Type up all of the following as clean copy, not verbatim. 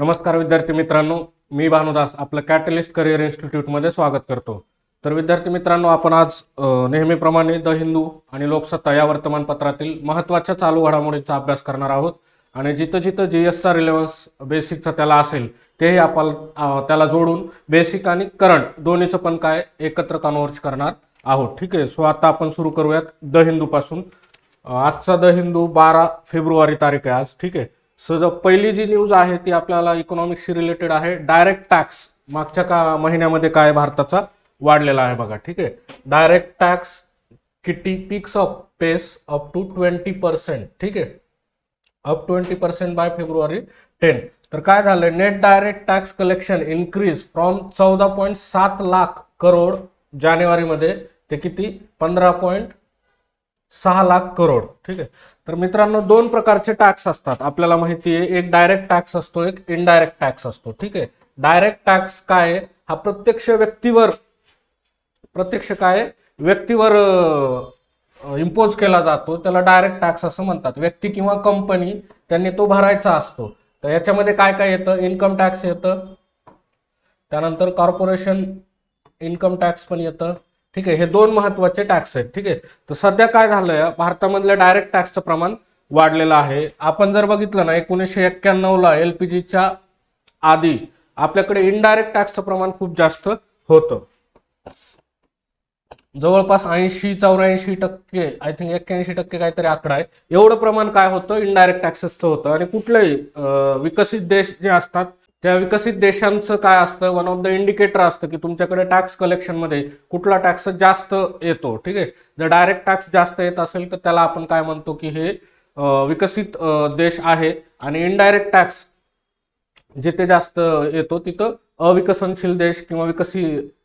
नमस्कार विद्यार्थी मित्रांनो, मी भानुदास आपलं कॅटलिस्ट करिअर इन्स्टिट्यूटमध्ये स्वागत करतो। तर विद्यार्थी मित्रांनो, आपण आज नेहमीप्रमाणे द हिंदू आणि लोकसत्ता या वर्तमानपत्रातील महत्त्वाच्या चालू घडामोडींचा अभ्यास करणार आहोत आणि जिथं जिथं जीएसचा रिलेव्हन्स बेसिकचा त्याला असेल तेही आपण त्याला जोडून बेसिक आणि करंट दोन्हीचं पण काय एकत्र कन्व्हर्ज करणार आहोत। ठीक आहे, सो आता आपण सुरू करूयात द हिंदू पासून। आजचा द हिंदू 12 फेब्रुवारी तारीख आहे आज। ठीक आहे, सो पहिली जी न्यूज आहे ती आपल्याला इकॉनॉमिक्सशी रिलेटेड आहे। डायरेक्ट टॅक्स मागच्या महिन्यामध्ये काय भारताचा वाढलेला आहे बघा। ठीक आहे, डायरेक्ट टॅक्स किती पिक्स ऑफ पेस अप टू 20%। ठीक आहे, अप 20% बाय फेब्रुवारी 10। तर काय झालं, net direct tax collection increase from 14.7 lakh crore जानेवारीमध्ये ते किती 15.6 लाख करोड। ठीक आहे, तर मित्रांनो दोन प्रकारचे टॅक्स असतात आपल्याला माहिती आहे, एक डायरेक्ट टॅक्स असतो, एक इनडायरेक्ट टॅक्स असतो। ठीक आहे, डायरेक्ट टॅक्स काय हा प्रत्यक्ष व्यक्तीवर इम्पोज केला जातो, त्याला डायरेक्ट टॅक्स असं म्हणतात। व्यक्ती किंवा कंपनी त्यांनी तो भरायचा असतो। तर याच्यामध्ये काय काय येतं, इन्कम टॅक्स येतं, त्यानंतर कॉर्पोरेशन इन्कम टॅक्स पण येतं। ठीक आहे, हे दोन महत्त्वाचे टॅक्स आहेत। ठीक आहे, तर सध्या काय झालंय, भारतामधल्या डायरेक्ट टॅक्सचं प्रमाण वाढलेलं आहे। आपण जर बघितलं ना 1991 ला एलपीजीच्या आधी आपल्याकडे इनडायरेक्ट टॅक्सचं प्रमाण खूप जास्त होतं, जवळपास 80-84%, आय थिंक 81% काहीतरी आकडा आहे, एवढं प्रमाण काय होतं इनडायरेक्ट टॅक्सेसचं होतं। आणि कुठलेही विकसित देश जे असतात त्या विकसित देशांचं काय असतं, वन ऑफ द इंडिकेटर असतं की तुमच्याकडे टॅक्स कलेक्शनमध्ये कुठला टॅक्स जास्त येतो। ठीक आहे, जर डायरेक्ट टॅक्स जास्त येत असेल तर त्याला आपण काय म्हणतो की हे विकसित देश आहे, आणि इनडायरेक्ट टॅक्स जिथे जास्त येतो तिथं अविकसनशील देश किंवा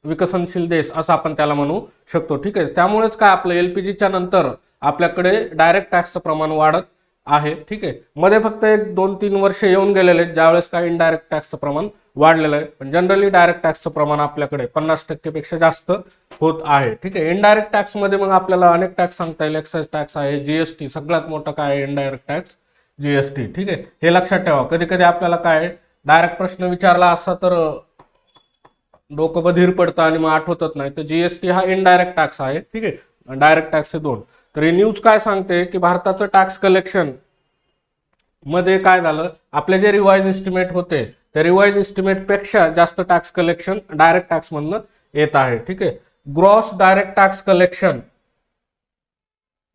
विकसनशील देश असं आपण त्याला म्हणू शकतो। ठीक आहे, त्यामुळेच काय आपलं एलपीजीच्या नंतर आपल्याकडे डायरेक्ट टॅक्सचं प्रमाण वाढत आहे। ठीक आहे, मध्ये फक्त 1-2-3 वर्ष येऊन गेलेले ज्यावेळेस काय इनडायरेक्ट टॅक्सचं प्रमाण वाढलेलं आहे, पण जनरली डायरेक्ट टॅक्सचं प्रमाण आपल्याकडे 50% पेक्षा जास्त होत आहे। ठीक आहे, इनडायरेक्ट टॅक्स मध्ये मग आपल्याला अनेक टॅक्स सांगता येईल, एक्साइज टॅक्स आहे, जीएसटी सगळ्यात मोठा काय आहे इनडायरेक्ट टॅक्स जीएसटी। ठीक आहे, हे लक्षात ठेवा, कधी कधी आपल्याला काय डायरेक्ट प्रश्न विचारला असता तर डोकं बधीर पडतं आणि मग आठवतच नाही, तर जीएसटी हा इनडायरेक्ट टॅक्स आहे। ठीक आहे, डायरेक्ट टॅक्स हे दोन। तर ही न्यूज काय सांगते की भारताचं टॅक्स कलेक्शन मध्ये काय झालं, आपले जे रिवाइज एस्टिमेट होते त्या रिवाइज एस्टिमेट पेक्षा जास्त टॅक्स कलेक्शन डायरेक्ट टॅक्स मधनं येत आहे। ठीक आहे, gross direct tax collection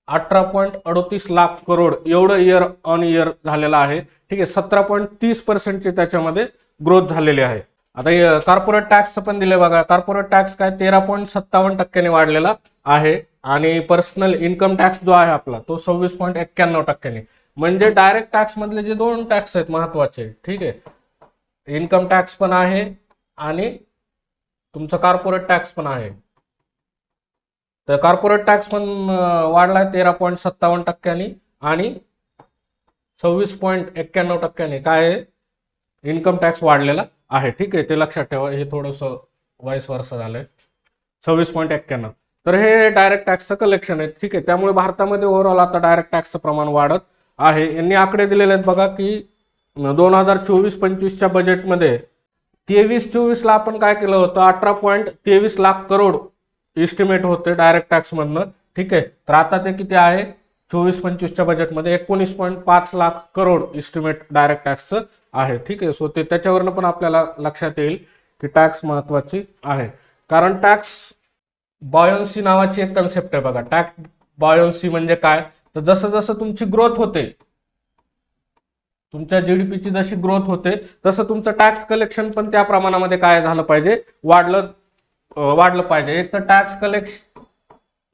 18.38 lakh crore एवढं इयर ऑन इयर झालेलं आहे। ठीक आहे, 17.30% त्याच्यामध्ये ग्रोथ झालेली आहे। आता कॉर्पोरेट टॅक्सचं पण दिले बघा, कॉर्पोरेट टॅक्स काय 13.57% वाढलेला आहे, आणि पर्सनल इन्कम टॅक्स जो आहे आपला तो 26.91%। म्हणजे डायरेक्ट टॅक्स मधले जे दोन टॅक्स आहेत महत्वाचे, ठीक आहे, इन्कम टॅक्स पण आहे आणि तुमचा कॉर्पोरेट टॅक्स पण आहे। तर कॉर्पोरेट टॅक्स पण वाढलाय 13.57% आणि 26.91% काय इन्कम टॅक्स वाढलेला आहे। ठीक आहे, ते लक्षात ठेवा, हे थोडंसं वाईस वर्ष झालंय 26.91। तर हे डायरेक्ट टॅक्सचं कलेक्शन आहे। ठीक आहे, त्यामुळे भारतामध्ये ओव्हरऑल आता डायरेक्ट टॅक्सचं प्रमाण वाढत आहे। यांनी आकडे दिलेले आहेत बघा की 2024-25च्या बजेटमध्ये 23-24 ला आपण काय केलं होतं, 18.23 लाख करोड इस्टिमेट होते डायरेक्ट टॅक्स मधनं। ठीक आहे, तर आता ते किती आहे 24-25च्या बजेटमध्ये 19.5 लाख करोड इस्टिमेट डायरेक्ट टॅक्सचं आहे। ठीक आहे, सो ते त्याच्यावरनं पण आपल्याला लक्षात येईल की टॅक्स महत्वाची आहे, कारण टॅक्स बॉयन्सी नावाची एक कन्सेप्ट आहे बघा। टॅक्स बॉयन्सी म्हणजे काय, तर जसं जसं तुमची ग्रोथ होते, तुमच्या जीडीपीची जशी ग्रोथ होते तसं तुमचं टॅक्स कलेक्शन पण त्या प्रमाणामध्ये काय झालं पाहिजे, वाढलं पाहिजे। एक तर tax collection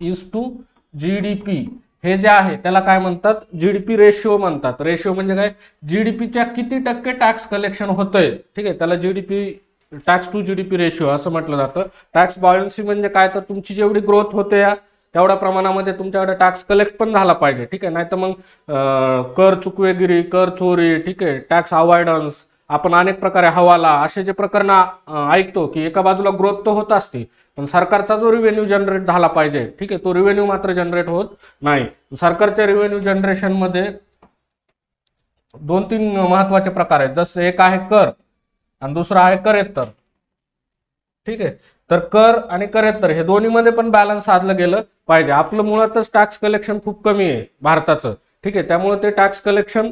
is to GDP हे जे आहे त्याला काय म्हणतात, जीडीपी रेशिओ म्हणतात। रेशिओ म्हणजे काय, जीडीपीच्या किती टक्के टॅक्स कलेक्शन होतंय। ठीक आहे, त्याला GDP tax to GDP ratio असं म्हटलं जातं। टॅक्स बॉयन्सी म्हणजे काय, तर तुमची जेवढी ग्रोथ होते तेवढ्या प्रमाणामध्ये तुमच्याकडे टॅक्स कलेक्ट पण झाला पाहिजे। ठीक आहे, नाही तर मग कर चुकवेगिरी, कर चोरी, ठीक आहे, टॅक्स अवॉइडन्स, आपण अनेक प्रकारे हवाला असे जे प्रकरण ऐकतो की एका बाजूला ग्रोथ तर होत असते पण सरकारचा जो रिव्हेन्यू जनरेट झाला पाहिजे, ठीक आहे, तो रिव्हेन्यू मात्र जनरेट होत नाही। सरकारच्या रिव्हेन्यू जनरेशन मध्ये दोन तीन महत्वाचे प्रकार आहेत. जसं एक आहे कर आणि दुसरा आहे करेत्तर. ठीक आहे, तर कर आणि करेत्तर हे दोन्हीमध्ये पण बॅलन्स साधलं गेलं पाहिजे. आपलं मुळातच टॅक्स कलेक्शन खूप कमी आहे भारताचं. ठीक आहे, त्यामुळे ते टॅक्स कलेक्शन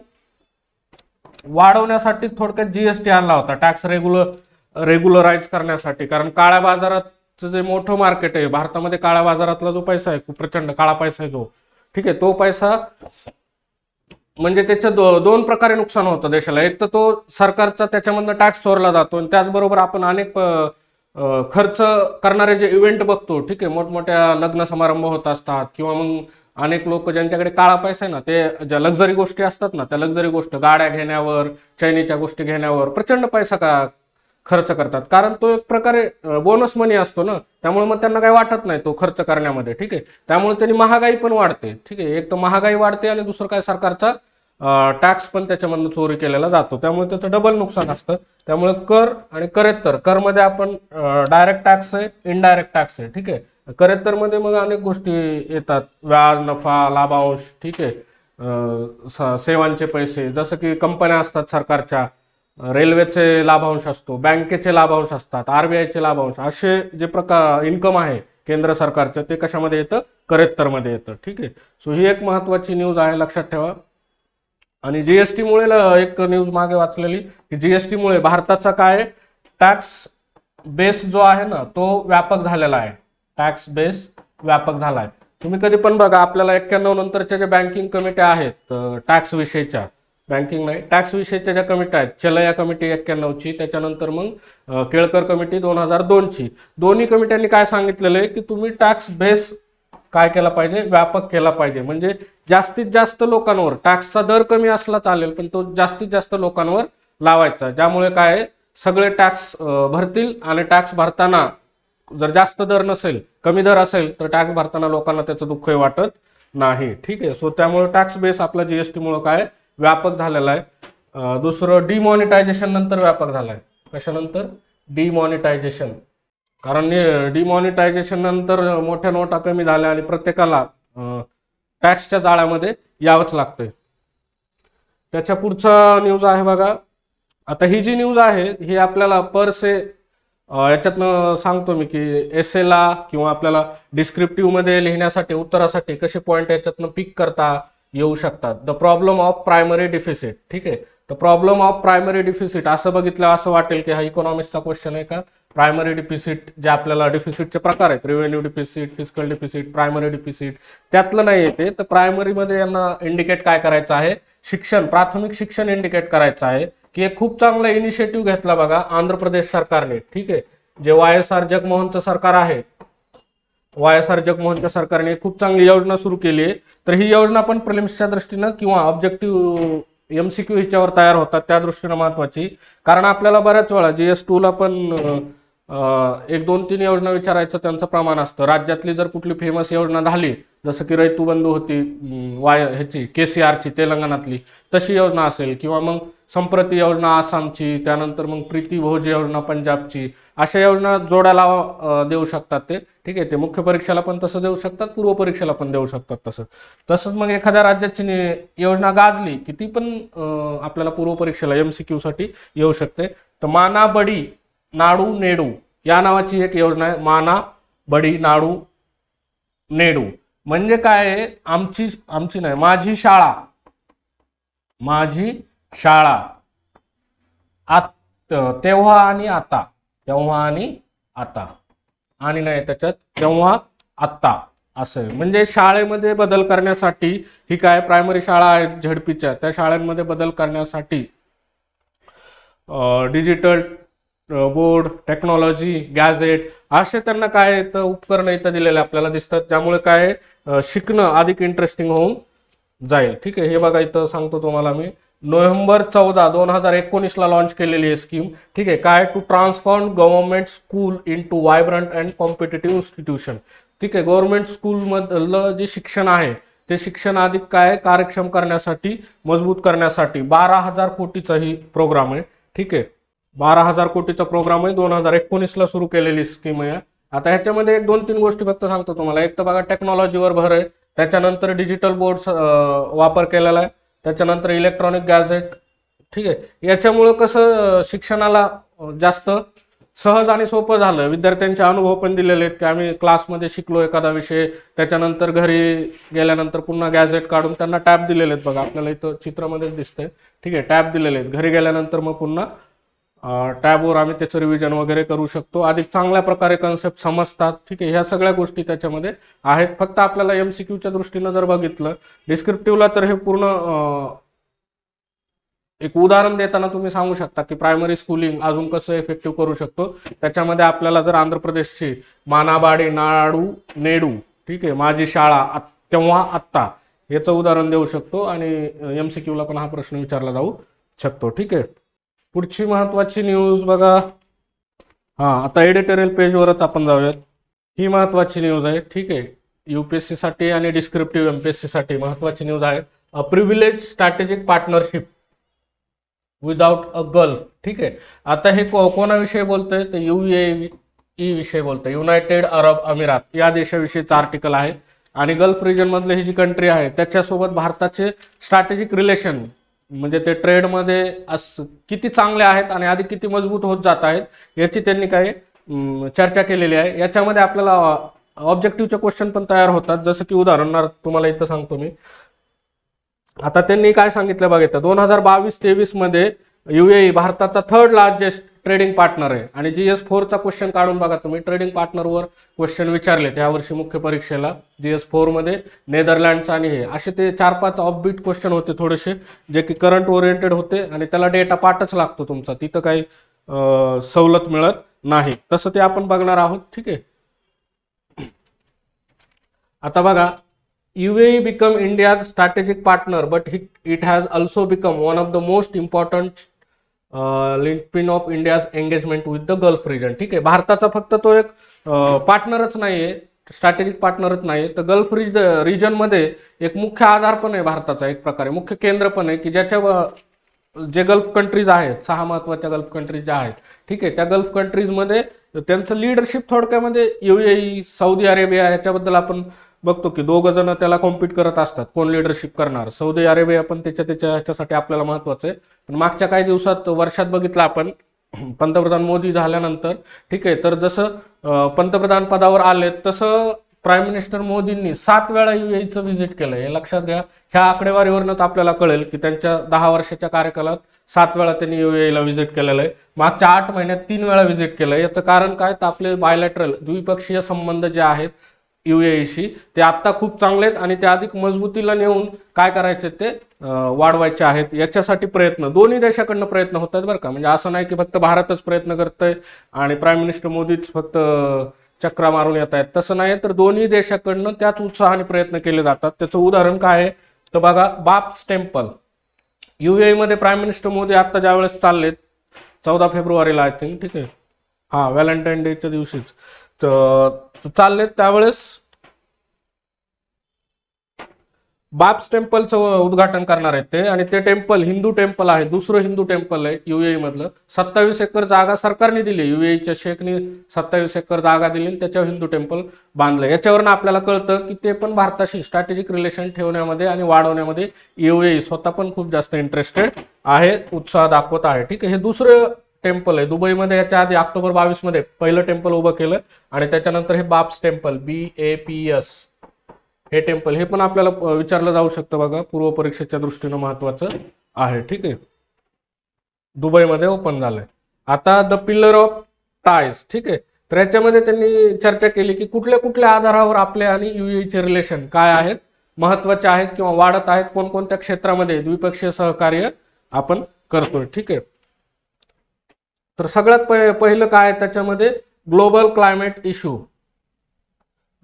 वाढवण्यासाठी थोडक्यात जीएसटी आणला होता, टॅक्स रेग्युलराइज करण्यासाठी. कारण काळ्या बाजाराचं जे मोठं मार्केट आहे भारतामध्ये, काळ्या बाजारातला जो पैसा आहे, खूप प्रचंड काळा पैसा आहे जो, ठीक आहे, तो पैसा म्हणजे त्याचं दोन प्रकारे नुकसान होतं देशाला. एक तर तो सरकारचा त्याच्यामधनं टॅक्स चोरला जातो, आणि त्याचबरोबर आपण अनेक खर्च करणारे जे इव्हेंट बघतो, ठीक आहे, मोठमोठ्या लग्न समारंभ होत असतात, किंवा मग अनेक लोक ज्यांच्याकडे काळा पैसा आहे ना, ते ज्या लक्झरी गोष्टी असतात ना, त्या लक्झरी गोष्ट गाड्या घेण्यावर, चैनीच्या गोष्टी घेण्यावर प्रचंड पैसा खर्च करतात. कारण तो एक प्रकारे बोनस मनी असतो ना, त्यामुळे मग त्यांना काही वाटत नाही तो खर्च करण्यामध्ये. ठीक आहे, त्यामुळे त्यांनी महागाई पण वाढते. ठीक आहे, एक तर महागाई वाढते आणि दुसरं काय, सरकारचा टॅक्स पण त्याच्यामधून चोरी केलेला जातो, त्यामुळे त्याचं डबल नुकसान असतं. त्यामुळे कर आणि करेत्तर, करमध्ये आपण डायरेक्ट टॅक्स आहे, इनडायरेक्ट टॅक्स आहे. ठीक आहे, करेत्तर मध्ये मग अनेक गोष्टी येतात, व्याज, नफा, लाभांश, ठीक आहे, सेवांचे पैसे, जसं की कंपन्या असतात सरकारच्या, रेल्वेचे लाभांश असतो, बँकेचे लाभांश असतात, आरबीआयचे लाभांश, असे जे प्रकार इन्कम आहे केंद्र सरकारचं, ते कशामध्ये येतं, करेत्तरमध्ये येतं. ठीक आहे, सो ही एक महत्वाची न्यूज आहे, लक्षात ठेवा. आणि जीएसटी मुळे एक न्यूज मागे वाचलेली की जीएसटी मुळे भारताचा काय टॅक्स बेस जो आहे ना, तो व्यापक झालेला आहे. टॅक्स बेस व्यापक झालाय. तुम्ही कधी पण बघा, आपल्याला 91 नंतरच्या ज्या बँकिंग कमिट्या आहेत, टॅक्स विषयीच्या, बँकिंग नाही, टॅक्स विषयीच्या ज्या कमिट्या आहेत, चलया कमिटी 91ची, त्याच्यानंतर मग केळकर कमिटी 2002ची, दोन्ही कमिट्यांनी काय सांगितलेलं आहे की तुम्ही टॅक्स बेस काय केला पाहिजे, व्यापक केला पाहिजे. म्हणजे जास्तीत जास्त लोकांवर, टॅक्सचा दर कमी असला चालेल, पण तो जास्तीत जास्त लोकांवर लावायचा, ज्यामुळे काय सगळे टॅक्स भरतील. आणि टॅक्स भरताना जर जास्त दर नसेल, कमी दर असेल, तर टॅक्स भरताना लोकांना त्याचं दुःखही वाटत नाही. ठीक आहे, सो त्यामुळे टॅक्स बेस आपला जीएसटी मुळे काय व्यापक झालेला आहे. दुसरं डिमॉनिटायझेशन नंतर व्यापक झालाय. कशानंतर, डिमॉनिटायझेशन. कारण डिमॉनिटायझेशन नंतर मोठ्या नोटा कमी झाल्या आणि प्रत्येकाला टॅक्सच्या जाळ्यामध्ये यावंच लागतंय. त्याच्या पुढचा न्यूज आहे बघा. आता ही जी न्यूज आहे ही आपल्याला पर से याच्यातनं सांगतो मी की एसेला किंवा आपल्याला डिस्क्रिप्टिव्ह मध्ये लिहिण्यासाठी, उत्तरासाठी कसे पॉईंट याच्यातनं पिक करता येऊ शकतात. The problem of primary deficit. ठीक आहे, the problem of primary deficit असं बघितलं असं वाटेल की हा इकॉनॉमिक्सचा क्वेश्चन आहे का. प्रायमरी डिफिसिट जे आपल्याला डिफिसिटचे प्रकार आहेत, revenue deficit, fiscal deficit, primary deficit, त्यातलं नाही येते. तर प्रायमरीमध्ये यांना इंडिकेट काय करायचं आहे, शिक्षण, प्राथमिक शिक्षण इंडिकेट करायचं आहे. की एक खूप चांगला इनिशिएटिव्ह घेतला बघा आंध्र प्रदेश सरकारने. ठीक आहे, जे YSR जगमोहनचं सरकार आहे, YSR जगमोहनच्या सरकारने खूप चांगली योजना सुरू केली आहे. तर ही योजना पण प्रिलिम्सच्या दृष्टीनं किंवा ऑब्जेक्टिव्ह MCQ हिच्यावर तयार होतात, त्या दृष्टीनं महत्वाची. कारण आपल्याला बऱ्याच वेळा GS2 ला पण 1-2-3 योजना विचारायचं त्यांचं प्रमाण असतं. राज्यातली जर कुठली फेमस योजना झाली, जसं की रैतू बंधू होती ह्याची KCRची तेलंगणातली, तशी योजना असेल, किंवा मग संप्रती योजना आसामची, त्यानंतर मग प्रीती भोज योजना पंजाबची, अशा योजना जोड्याला देऊ शकतात ते. ठीक आहे, ते मुख्य परीक्षेला पण तसं देऊ शकतात, पूर्व परीक्षेला पण देऊ शकतात तसंच मग एखाद्या राज्याची योजना गाजली की ती पण आपल्याला पूर्व परीक्षेला MCQ साठी येऊ शकते. तर माना बडी नाडू नेडू या नावाची एक योजना आहे. माना बडी नाडू नेडू म्हणजे काय आहे, आमची नाही, माझी शाळा, माझी शाळा, तेव्हा आणि आता, तेव्हा आणि आता, आणि नाही त्याच्यात तेव्हा आत्ता असं. म्हणजे शाळेमध्ये बदल करण्यासाठी, ही काय प्रायमरी शाळा आहेत झडपीच्या, त्या शाळांमध्ये बदल करण्यासाठी डिजिटल बोर्ड, टेक्नॉलॉजी, गॅझेट असे त्यांना काय उपकरण इथं दिलेले आपल्याला दिसतात, ज्यामुळे काय शिकणं अधिक इंटरेस्टिंग होऊन जाईल. ठीक आहे, हे बघा इथं सांगतो तुम्हाला मी. नोव्हेंबर 14, 2019 ला लॉन्च केलेली आहे स्कीम. ठीक आहे, काय to transform government school into vibrant and competitive institution. ठीक आहे, गव्हर्नमेंट स्कूल मधलं जे शिक्षण आहे ते शिक्षण अधिक काय कार्यक्षम करण्यासाठी, मजबूत करण्यासाठी 12,000 कोटीचा ही प्रोग्राम आहे. ठीक आहे, 12,000 कोटीचा प्रोग्राम आहे, 2019 ला सुरू केलेली स्कीम आहे. आता ह्याच्यामध्ये 1-2-3 गोष्टी फक्त सांगतो तुम्हाला. एक तर बघा टेक्नॉलॉजीवर भर आहे, त्याच्यानंतर डिजिटल बोर्ड वापर केलेला आहे, त्याच्यानंतर इलेक्ट्रॉनिक गॅझेट, ठीक आहे. याच्यामुळं कसं शिक्षणाला जास्त सहज आणि सोपं झालं. विद्यार्थ्यांचे अनुभव पण दिलेले आहेत की आम्ही क्लासमध्ये शिकलो एखादा विषय, त्याच्यानंतर घरी गेल्यानंतर पुन्हा गॅझेट काढून त्यांना टॅब दिलेले आहेत बघा, आपल्याला इथं चित्रामध्येच दिसतंय, ठीक आहे. टॅब दिलेले आहेत, घरी गेल्यानंतर मग पुन्हा टॅबवर आम्ही त्याचं रिव्हिजन वगैरे करू शकतो, अधिक चांगल्या प्रकारे कन्सेप्ट समजतात, ठीक आहे. ह्या सगळ्या गोष्टी त्याच्यामध्ये आहेत. फक्त आपल्याला MCQच्या दृष्टीनं जर बघितलं डिस्क्रिप्टिव्हला तर हे पूर्ण एक उदाहरण देताना तुम्ही सांगू शकता की प्रायमरी स्कूलिंग अजून कसं इफेक्टिव्ह करू शकतो. त्याच्यामध्ये आपल्याला जर आंध्र प्रदेशची मानाबाडी नाडू नेडू, ठीक आहे, माझी शाळा तेव्हा आत्ता याचं उदाहरण देऊ शकतो आणि MCQला पण हा प्रश्न विचारला जाऊ शकतो, ठीक आहे. पुढची महत्वाची न्यूज बघा, आता एडिटोरियल पेजवरच आपण जाऊयात. ही महत्वाची न्यूज आहे, ठीक आहे. UPSC साठी आणि डिस्क्रिप्टिव्ह MPSC साठी महत्वाची न्यूज आहे. अ privilege strategic partnership without a gulf, ठीक आहे. आता हे कोणाविषयी बोलतोय तर UAE विषयी बोलतोय, युनायटेड अरब अमिरात या देशाविषयीचं आर्टिकल आहे. आणि गल्फ रिजन मधले ही जी कंट्री आहे त्याच्यासोबत भारताचे स्ट्रॅटेजिक रिलेशन म्हणजे ते ट्रेडमध्ये किती चांगले आहेत आणि आधी किती मजबूत होत जात आहेत याची त्यांनी काही चर्चा केलेली आहे. याच्यामध्ये आपल्याला ऑब्जेक्टिव्हचे क्वेश्चन पण तयार होतात, जसं की उदाहरणार्थ तुम्हाला इथं सांगतो मी. आता त्यांनी काय सांगितलं बघा, 2022-23 मध्ये UAE भारताचा 3rd लार्जेस्ट ट्रेडिंग पार्टनर आहे. आणि GS4चा क्वेश्चन काढून बघा तुम्ही, ट्रेडिंग पार्टनरवर क्वेश्चन विचारले यावर्षी मुख्य परीक्षेला. GS4 मध्ये नेदरलँड्स आणि हे असे ते 4-5 ऑफबीट क्वेश्चन होते थोडेसे, जे की करंट ओरिएंटेड होते आणि त्याला डेटा पाठच लागतो तुमचा, तिथं काही सवलत मिळत नाही. तसं ते आपण बघणार आहोत, ठीक आहे. आता बघा, UAE become India's strategic partner, but it has also become one of the most important linchpin of India's engagement with the Gulf region, ठीक आहे. भारताचा फक्त तो एक पार्टनरच नाहीये, स्ट्रॅटेजिक पार्टनरच नाही, तर गल्फ रिजन मध्ये एक मुख्य आधार पण आहे भारताचा, एक प्रकारे मुख्य केंद्र पण आहे की ज्याच्या जे गल्फ कंट्रीज आहेत, 6 महत्वाच्या गल्फ कंट्रीज ज्या आहेत, ठीक आहे, त्या गल्फ कंट्रीज मध्ये त्यांचं लीडरशिप थोडक्यामध्ये UAE सौदी अरेबिया याच्याबद्दल आपण बघतो की 2 जण त्याला कॉम्पिट करत असतात, कोण लीडरशिप करणार. सौदी अरेबिया पण त्याच्या ह्याच्यासाठी आपल्याला महत्वाचं आहे. पण मागच्या काही दिवसात वर्षात बघितलं आपण पंतप्रधान मोदी झाल्यानंतर, ठीक आहे, तर जसं पंतप्रधान पदावर आले तसं प्राईम मिनिस्टर मोदींनी 7 वेळा UAEचं व्हिजिट केलं. हे लक्षात घ्या, ह्या आकडेवारीवरच आपल्याला कळेल की त्यांच्या 10 वर्षाच्या कार्यकालात 7 वेळा त्यांनी UAEला व्हिजिट केलेलं आहे. मागच्या 8 महिन्यात 3 वेळा व्हिजिट केलं. याचं कारण काय, तर आपले बायलॅटरल द्विपक्षीय संबंध जे आहेत UAEशी ते आत्ता खूप चांगले आहेत आणि ते अधिक मजबूतीला नेऊन काय करायचे ते वाढवायचे आहेत. याच्यासाठी प्रयत्न दोन्ही देशाकडनं प्रयत्न होत आहेत बरं का. म्हणजे असं नाही की फक्त भारतच प्रयत्न करतोय आणि प्राईम मिनिस्टर मोदीच फक्त चक्रा मारून येत आहेत, तसं नाही. तर दोन्ही देशाकडनं त्याच उत्साहाने प्रयत्न केले जातात. त्याचं उदाहरण काय आहे तर बघा, बाप्स टेम्पल UAE मध्ये प्राईम मिनिस्टर मोदी आता ज्यावेळेस चाललेत 14 फेब्रुवारीला आय थिंक, ठीक आहे, व्हॅलेंटाईन डेच्या दिवशीच चाललेत, त्यावेळेस बाप्स टेम्पलचं उद्घाटन करणार आहेत ते. आणि ते टेम्पल हिंदू टेम्पल आहे, दुसरं हिंदू टेम्पल आहे UAE मधलं. 27 एकर जागा सरकारने दिली, UAEच्या शेखने 27 एकर जागा दिली, त्याच्यावर हिंदू टेम्पल बांधलं. याच्यावरून आपल्याला कळतं की ते पण भारताशी स्ट्रॅटेजिक रिलेशन ठेवण्यामध्ये आणि वाढवण्यामध्ये UAE स्वतः पण खूप जास्त इंटरेस्टेड आहे, उत्साह दाखवत आहे, ठीक आहे. हे दुसरं टेम्पल आहे दुबईमध्ये. याच्या आधी ऑक्टोबर 22 मध्ये पहिलं टेम्पल उभं केलं आणि त्याच्यानंतर हे बाप्स टेम्पल BAPS हे टेम्पल, हे पण आपल्याला विचारलं जाऊ शकतं बघा, पूर्व परीक्षेच्या दृष्टीनं महत्वाचं आहे, ठीक आहे. दुबईमध्ये ओपन झालंय. आता द पिलर ऑफ टायज, ठीक आहे. तर याच्यामध्ये त्यांनी चर्चा केली की कुठल्या कुठल्या आधारावर आपले आणि UAEचे रिलेशन काय आहेत, महत्वाचे आहेत किंवा वाढत आहेत, कोणकोणत्या क्षेत्रामध्ये द्विपक्षीय सहकार्य आपण करतोय, ठीक आहे. तर सगळ्यात पहिलं काय त्याच्यामध्ये ग्लोबल क्लायमेट इश्यू,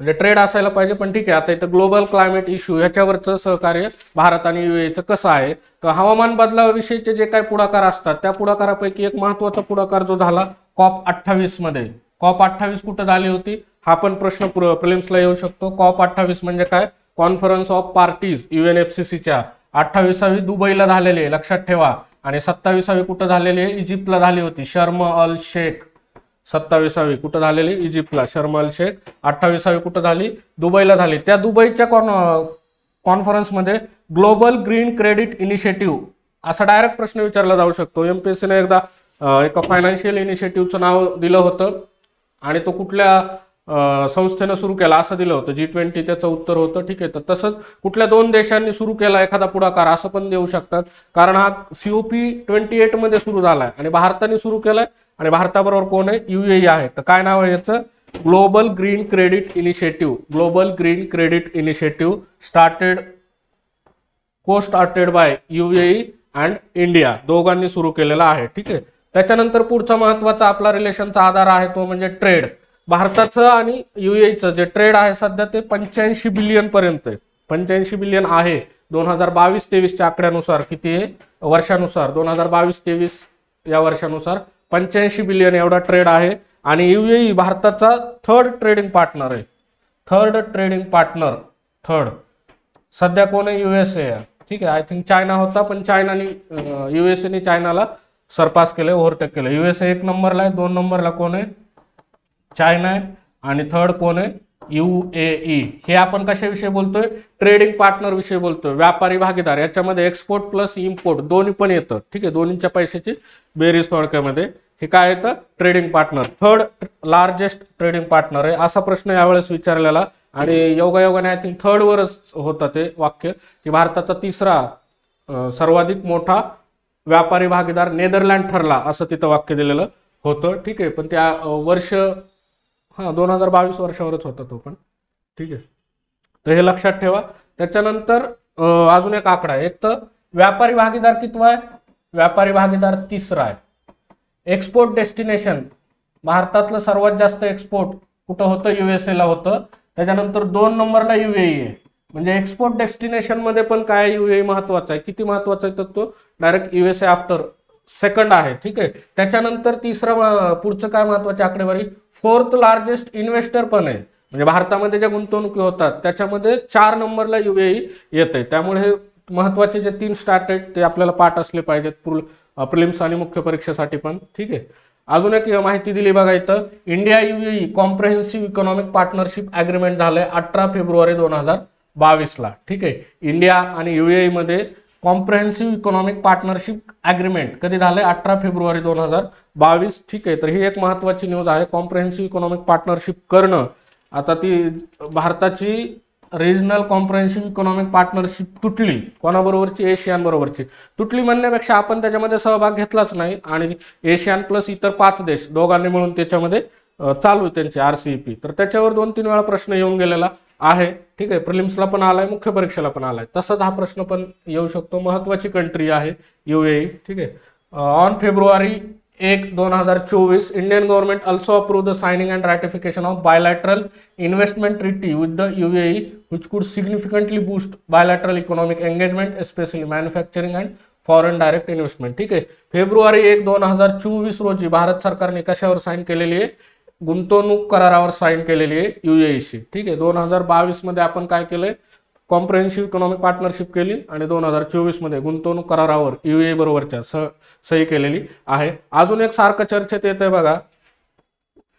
म्हणजे ट्रेड असायला पाहिजे पण ठीक आहे. आता इथं ग्लोबल क्लायमेट इश्यू ह्याच्यावरचं सहकार्य भारत आणि UAEचं कसं आहे, तर हवामान बदलाविषयीचे जे काही पुढाकार असतात त्या पुढाकारापैकी एक महत्वाचा पुढाकार जो झाला COP28 मध्ये. COP28 कुठं झाली होती हा पण प्रश्न प्रिलिम्सला येऊ शकतो. COP28 म्हणजे काय, कॉन्फरन्स ऑफ पार्टीज UNFCCच्या 28वी दुबईला झालेली आहे, लक्षात ठेवा. आणि 27वी कुठं झालेली आहे, इजिप्तला झाली होती, शर्म अल शेख. 27वी कुठं झालेली, इजिप्तला, शर्म अल शेख. 28वी कुठं झाली, दुबईला झाली. त्या दुबईच्या कॉन्फरन्समध्ये ग्लोबल ग्रीन क्रेडिट इनिशिएटिव्ह असा डायरेक्ट प्रश्न विचारला जाऊ शकतो. एमपीएससीने एकदा एका फायनान्शियल इनिशिएटिव्हचं नाव दिलं होतं आणि तो कुठल्या संस्थेनं सुरू केला असं दिलं होतं. G20 त्याचं उत्तर होतं. ठीक आहे, तर तसंच कुठल्या 2 देशांनी सुरू केला एखादा पुढाकार असं पण देऊ शकतात, कारण हा COP28 मध्ये सुरू झालाय आणि भारताने सुरू केलाय आणि भारताबरोबर कोण आहे, UAE आहे. तर काय नाव आहे याचं, global green credit initiative. Global green credit initiative started by UAE and India, दोघांनी सुरू केलेला आहे. ठीक आहे, त्याच्यानंतर पुढचा महत्वाचा आपला रिलेशनचा आधार आहे तो म्हणजे ट्रेड. भारताचं आणि UAEचं जे ट्रेड आहे सध्या ते 85 बिलियन पर्यंत आहे. 85 बिलियन आहे 2022-23च्या आकड्यानुसार. किती आहे वर्षानुसार, 2022-23 या वर्षानुसार 85 बिलियन एवढा ट्रेड आहे. आणि UAE भारताचा थर्ड ट्रेडिंग पार्टनर सध्या कोण आहे, USA. ठीक आहे, आय थिंक चायना होता, पण चायनाने USA चायनाला सरपास केले, ओव्हरटेक केलं. USA 1 नंबरला आहे, 2 नंबरला कोण आहे, चायना आहे आणि थर्ड कोण आहे, UAE. हे आपण कशाविषयी बोलतोय, ट्रेडिंग पार्टनर विषयी बोलतोय, व्यापारी भागीदार. याच्यामध्ये एक्सपोर्ट प्लस इम्पोर्ट दोन्ही पण येतं. ठीक आहे, दोन्हीच्या पैशाची बेरीज थोडक्यामध्ये हे काय येतं, trading partner. Third largest trading partner आहे असा प्रश्न यावेळेस विचारलेला आणि योगायोगाने आय थिंक थर्ड वरच होतं ते वाक्य की भारताचा तिसरा सर्वाधिक मोठा व्यापारी भागीदार नेदरलँड ठरला असं तिथं वाक्य दिलेलं होतं. ठीक आहे, पण त्या वर्ष 2022 वर्षावरच होता तो पण. ठीक आहे, तर हे लक्षात ठेवा. त्याच्यानंतर अजून एक आकडा आहे, एक तर व्यापारी भागीदार कितवा आहे, व्यापारी भागीदार तिसरा आहे. एक्सपोर्ट डेस्टिनेशन, भारतातलं सर्वात जास्त एक्सपोर्ट कुठं होतं, USA ला होतं. त्याच्यानंतर 2 नंबरला UAE आहे. म्हणजे एक्सपोर्ट डेस्टिनेशन मध्ये पण काय UAE महत्वाचा आहे. किती महत्वाचा आहे तर तो डायरेक्ट USA आफ्टर सेकंड आहे. ठीक आहे, त्याच्यानंतर तिसरा पुढचं काय महत्वाची आकडेवारी, 4th लार्जेस्ट इन्व्हेस्टर पण आहे. म्हणजे भारतामध्ये ज्या गुंतवणुकी होतात त्याच्यामध्ये 4 नंबरला UAE येते. त्यामुळे हे महत्वाचे जे 3 स्टार्ट आहेत ते आपल्याला पाठ असले पाहिजेत प्रिलिम्स आणि मुख्य परीक्षेसाठी पण. ठीक आहे, अजून एक माहिती दिली बघा इथं, India UAE comprehensive economic partnership agreement झालंय 18 फेब्रुवारी 2022ला. ठीक आहे, इंडिया आणि UAE मध्ये कॉम्प्रेहेन्सिव्ह इकॉनॉमिक पार्टनरशिप ॲग्रीमेंट कधी झालंय, 18 फेब्रुवारी 2022. ठीक आहे, तर ही एक महत्वाची न्यूज आहे. कॉम्प्रेहेन्सिव्ह इकॉनॉमिक पार्टनरशिप करणं, आता ती भारताची रिजनल कॉम्प्रेहेन्सिव्ह इकॉनॉमिक पार्टनरशिप तुटली, कोणाबरोबरची, एशियन बरोबरची. तुटली म्हणण्यापेक्षा आपण त्याच्यामध्ये सहभाग घेतलाच नाही आणि एशियन प्लस इतर 5 देश दोघांनी मिळून त्याच्यामध्ये चालू आहे त्यांचे RCEP. तर त्याच्यावर 2-3 वेळा प्रश्न येऊन गेलेला आहे. ठीक आहे, प्रिलिम्सला पण आलाय, मुख्य परीक्षेला पण आलाय. तसंच हा प्रश्न पण येऊ शकतो. महत्वाची कंट्री आहे UAE. ठीक आहे, on February 1, 2024 Indian government also approve the signing and ratification of bilateral investment treaty with the UAE which could significantly boost bilateral economic engagement, especially manufacturing and foreign direct investment. ठीक आहे, February 1, 2024 रोजी भारत सरकारने कशावर sine केलेली आहे, गुंतवणूक करारावर sine केलेली आहे UAE शी. ठीक आहे, 2022 मध्ये आपण काय केलंय, कॉम्प्रेहेन्सिव्ह इकॉनॉमिक पार्टनरशिप केली आणि 2024 मध्ये गुंतवणूक करारावर UAE बरोबरच्या सही केलेली आहे. अजून एक सारखं चर्चेत येत आहे बघा,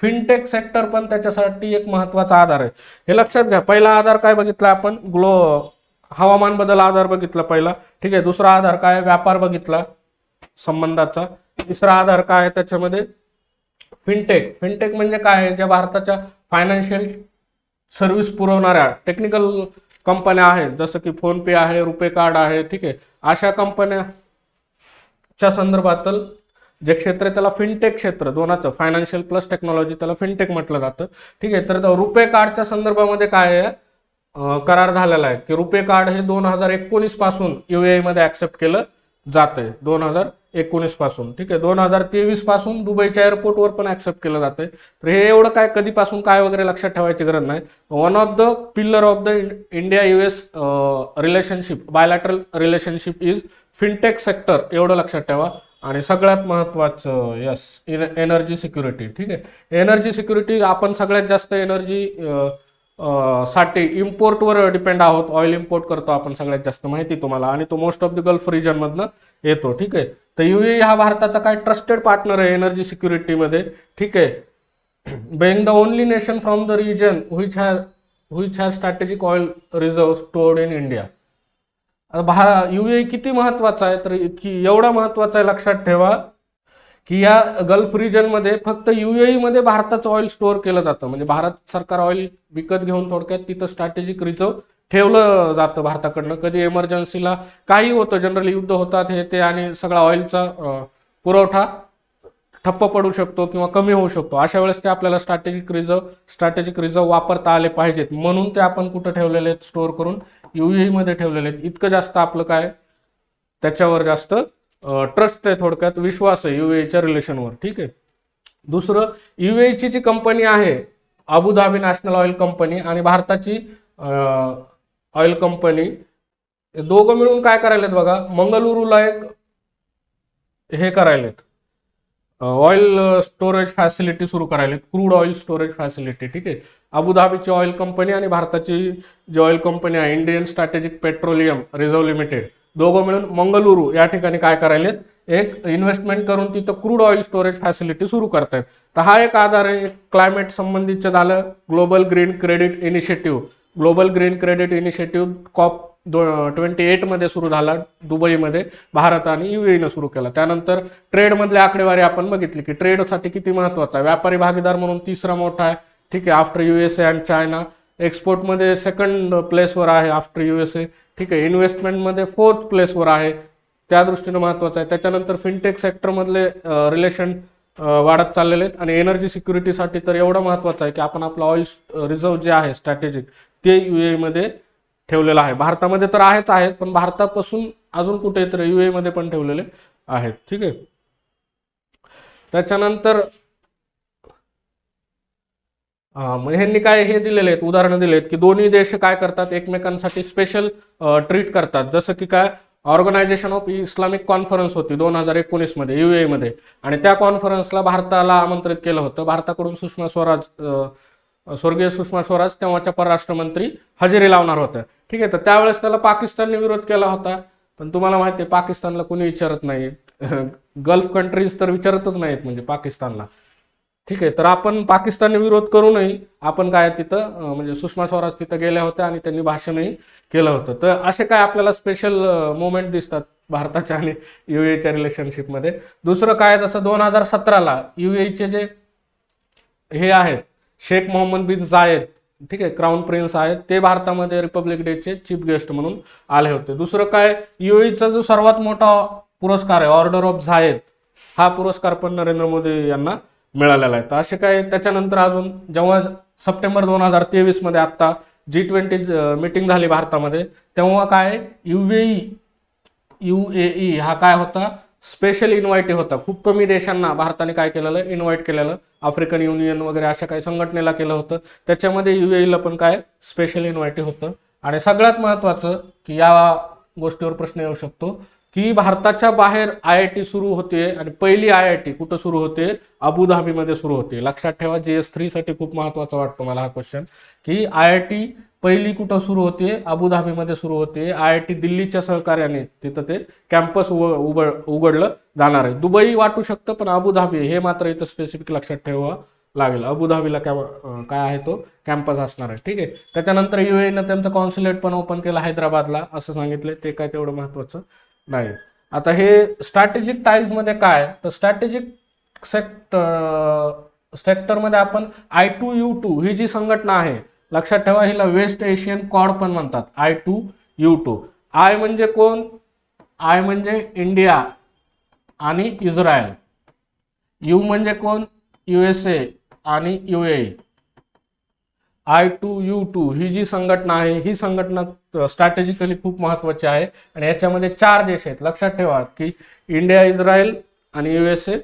फिनटेक सेक्टर पण त्याच्यासाठी एक महत्वाचा आधार आहे. हे लक्षात घ्या. पहिला आधार काय बघितला आपण, हवामान बदल आधार बघितला पहिला. ठीक आहे, दुसरा आधार काय, व्यापार बघितला संबंधाचा. तिसरा आधार काय आहे त्याच्यामध्ये, फिनटेक. फिनटेक म्हणजे काय आहे, ज्या भारताच्या फायनान्शियल सर्व्हिस पुरवणाऱ्या टेक्निकल कंपन्या आहेत, जसं की फोनपे आहे, रुपे कार्ड आहे. ठीक आहे, अशा कंपन्याच्या संदर्भातलं जे क्षेत्र आहे त्याला फिनटेक क्षेत्र, दोनाचं फायनान्शियल प्लस टेक्नॉलॉजी, त्याला फिनटेक म्हटलं जातं. ठीक आहे, तर रुपे कार्डच्या संदर्भामध्ये काय आहे, करार झालेला आहे की रुपे कार्ड हे 2019 पासून UAE मध्ये ऍक्सेप्ट केलं जातंय, 2019 पासून. ठीक आहे, 2023 पासून दुबईच्या एअरपोर्टवर पण ऍक्सेप्ट केलं जातंय. तर हे एवढं काय कधीपासून काय वगैरे लक्षात ठेवायची गरज नाही. One of the pillar of the India US relationship, bilateral relationship is fintech sector, एवढं लक्षात ठेवा. आणि सगळ्यात महत्वाचं एनर्जी सिक्युरिटी. ठीक आहे, एनर्जी सिक्युरिटी, आपण सगळ्यात जास्त एनर्जी साठी इम्पोर्टवर डिपेंड आहोत. ऑइल इम्पोर्ट करतो आपण सगळ्यात जास्त, माहिती तुम्हाला, आणि तो most of the Gulf region मधनं येतो. ठीक आहे, तर UAE हा भारताचा काय ट्रस्टेड पार्टनर आहे एनर्जी सिक्युरिटीमध्ये. ठीक आहे, being the only nation from the region which has strategic oil reserves stored in India. UAE किती महत्वाचा आहे, तर की एवढा महत्वाचा आहे लक्षात ठेवा की या गल्फ रिजनमध्ये फक्त युएई मध्ये भारताचं ऑइल स्टोअर केलं जातं. म्हणजे भारत सरकार ऑइल विकत घेऊन थोडक्यात तिथं स्ट्रॅटेजिक रिझर्व ठेवलं जातं भारताकडनं. कधी इमर्जन्सीला काही होतं, जनरली युद्ध होतात हे ते, आणि सगळा ऑइलचा पुरवठा ठप्प पडू शकतो किंवा कमी होऊ शकतो. अशा वेळेस ते आपल्याला स्ट्रॅटेजिक रिझर्व वापरता आले पाहिजेत, म्हणून ते आपण कुठं ठेवलेले आहेत, स्टोअर करून युएई मध्ये ठेवलेले आहेत. इतकं जास्त आपलं काय त्याच्यावर जास्त ट्रस्ट आहे, थोडक्यात विश्वास आहे युएईच्या रिलेशनवर. ठीक आहे. दुसरं, युएईची जी कंपनी आहे अबुधाबी नॅशनल ऑइल कंपनी आणि भारताची ऑइल कंपनी, दोघं मिळून काय करायलेत बघा, मंगळुरूला एक हे करायलेत, ऑइल स्टोरेज फॅसिलिटी सुरू करायलेत, क्रूड ऑइल स्टोरेज फॅसिलिटी. ठीक आहे. अबुधाबीची ऑइल कंपनी आणि भारताची जी ऑइल कंपनी आहे Indian strategic petroleum reserve limited, दोघं मिळून मंगळुरू या ठिकाणी काय करायलेत, एक इन्व्हेस्टमेंट करून तिथं क्रूड ऑइल स्टोरेज फॅसिलिटी सुरू करतायत. तर हा एक आधार आहे. एक क्लायमेट संबंधीचं झालं, global green credit initiative COP 28 मध्ये सुरू झाला दुबईमध्ये, भारत आणि युएईनं सुरू केला. त्यानंतर ट्रेडमधली आकडेवारी आपण बघितली की ट्रेडसाठी किती महत्वाचा आहे. व्यापारी भागीदार म्हणून तिसरा मोठा आहे. ठीक आहे. After USA and China. एक्सपोर्टमध्ये सेकंड प्लेसवर आहे आफ्टर युएसए. ठीक आहे. इन्व्हेस्टमेंटमध्ये 4th प्लेसवर आहे, त्या दृष्टीनं महत्वाचं आहे. त्याच्यानंतर फिनटेक सेक्टरमधले रिलेशन वाढत चाललेले आहेत. आणि एनर्जी सिक्युरिटीसाठी तर एवढं महत्वाचं आहे की आपण आपलं ऑइल रिझर्व जे आहे स्ट्रॅटेजिक ते युएई मध्ये ठेवलेलं आहे. भारतामध्ये तर आहेत, पण भारतापासून अजून कुठे तर युएई मध्ये पण ठेवलेले आहेत. ठीक आहे. त्याच्यानंतर म्हणजे ह्यांनी काय हे दिलेले आहेत, उदाहरणं दिले आहेत की दोन्ही देश काय करतात, एकमेकांसाठी स्पेशल ट्रीट करतात. जसं की काय, ऑर्गनायझेशन ऑफ इस्लामिक कॉन्फरन्स होती 2019 मध्ये युएई मध्ये, आणि त्या कॉन्फरन्सला भारताला आमंत्रित केलं होतं. भारताकडून स्वर्गीय सुषमा स्वराज तेव्हाच्या परराष्ट्र मंत्री हजेरी लावणार होत्या. ठीक आहे. तर त्यावेळेस त्याला पाकिस्तानने विरोध केला होता, पण तुम्हाला माहिती आहे पाकिस्तानला कोणी विचारत नाही, गल्फ कंट्रीज तर विचारतच नाहीत म्हणजे पाकिस्तानला. ठीक आहे. तर आपण पाकिस्तानने विरोध करूनही आपण काय तिथं म्हणजे सुषमा स्वराज तिथं गेल्या होत्या आणि त्यांनी भाषणही केलं होतं. तर असे काय आपल्याला स्पेशल मोमेंट दिसतात भारताच्या आणि युएईच्या रिलेशनशिपमध्ये. दुसरं काय, जसं 2017ला युएईचे जे हे आहेत शेख मोहम्मद बिन जायद, ठीक आहे, क्राऊन प्रिन्स आहेत, ते भारतामध्ये रिपब्लिक डेचे चीफ गेस्ट म्हणून आले होते. दुसरं काय, युएईचा जो सर्वात मोठा पुरस्कार आहे ऑर्डर ऑफ झायद, हा पुरस्कार पण नरेंद्र मोदी यांना मिळालेला आहे. तर असे काय, त्याच्यानंतर अजून जेव्हा सप्टेंबर 2023 मध्ये आता G20 मीटिंग झाली भारतामध्ये, तेव्हा काय युएई हा काय होता, स्पेशल इन्व्हायटी होता. खूप कमी देशांना भारताने काय केलेलं, इन्व्हाइट केलेलं, आफ्रिकन युनियन वगैरे अशा काही संघटनेला केलं होतं. त्याच्यामध्ये युएईला पण काय स्पेशल इन्व्हायटी होतं. आणि सगळ्यात महत्वाचं की या गोष्टीवर प्रश्न येऊ शकतो की भारताच्या बाहेर IIT सुरू होते, आणि पहिली IIT कुठं सुरू होते, अबुधाबीमध्ये सुरू होते. लक्षात ठेवा, GS3 साठी खूप महत्वाचा वाटतो मला हा क्वेश्चन, की IIT पहिली कुठं सुरू होते, अबुधाबीमध्ये सुरू होते. IIT दिल्लीच्या सहकार्याने तिथं ते कॅम्पस उघडलं जाणार आहे. दुबई वाटू शकतं, पण अबुधाबी हे मात्र इथं स्पेसिफिक लक्षात ठेवा लागेल. अबुधाबीला काय आहे तो कॅम्पस असणार आहे. ठीक आहे. त्याच्यानंतर युएईनं त्यांचं कॉन्सुलेट पण ओपन केलं हैदराबादला, असं सांगितलं. ते काय तेवढं महत्वाचं नाही. आता हे स्ट्रॅटेजिक टाईज मध्ये काय, तर स्ट्रॅटेजिक सेक्टरमध्ये आपण I2U2 ही जी संघटना आहे, लक्षात ठेवा, हिला वेस्ट एशियन कॉड पण म्हणतात. I2U2. आय म्हणजे कोण, आय म्हणजे इंडिया आणि इस्रायल. यू म्हणजे कोण, USA आणि UAE. I2U2 ही जी संघटना आहे, ही संघटना स्ट्रॅटेजिकली खूप महत्वाची आहे, आणि याच्यामध्ये 4 देश आहेत. लक्षात ठेवा की इंडिया, इस्रायल आणि USA,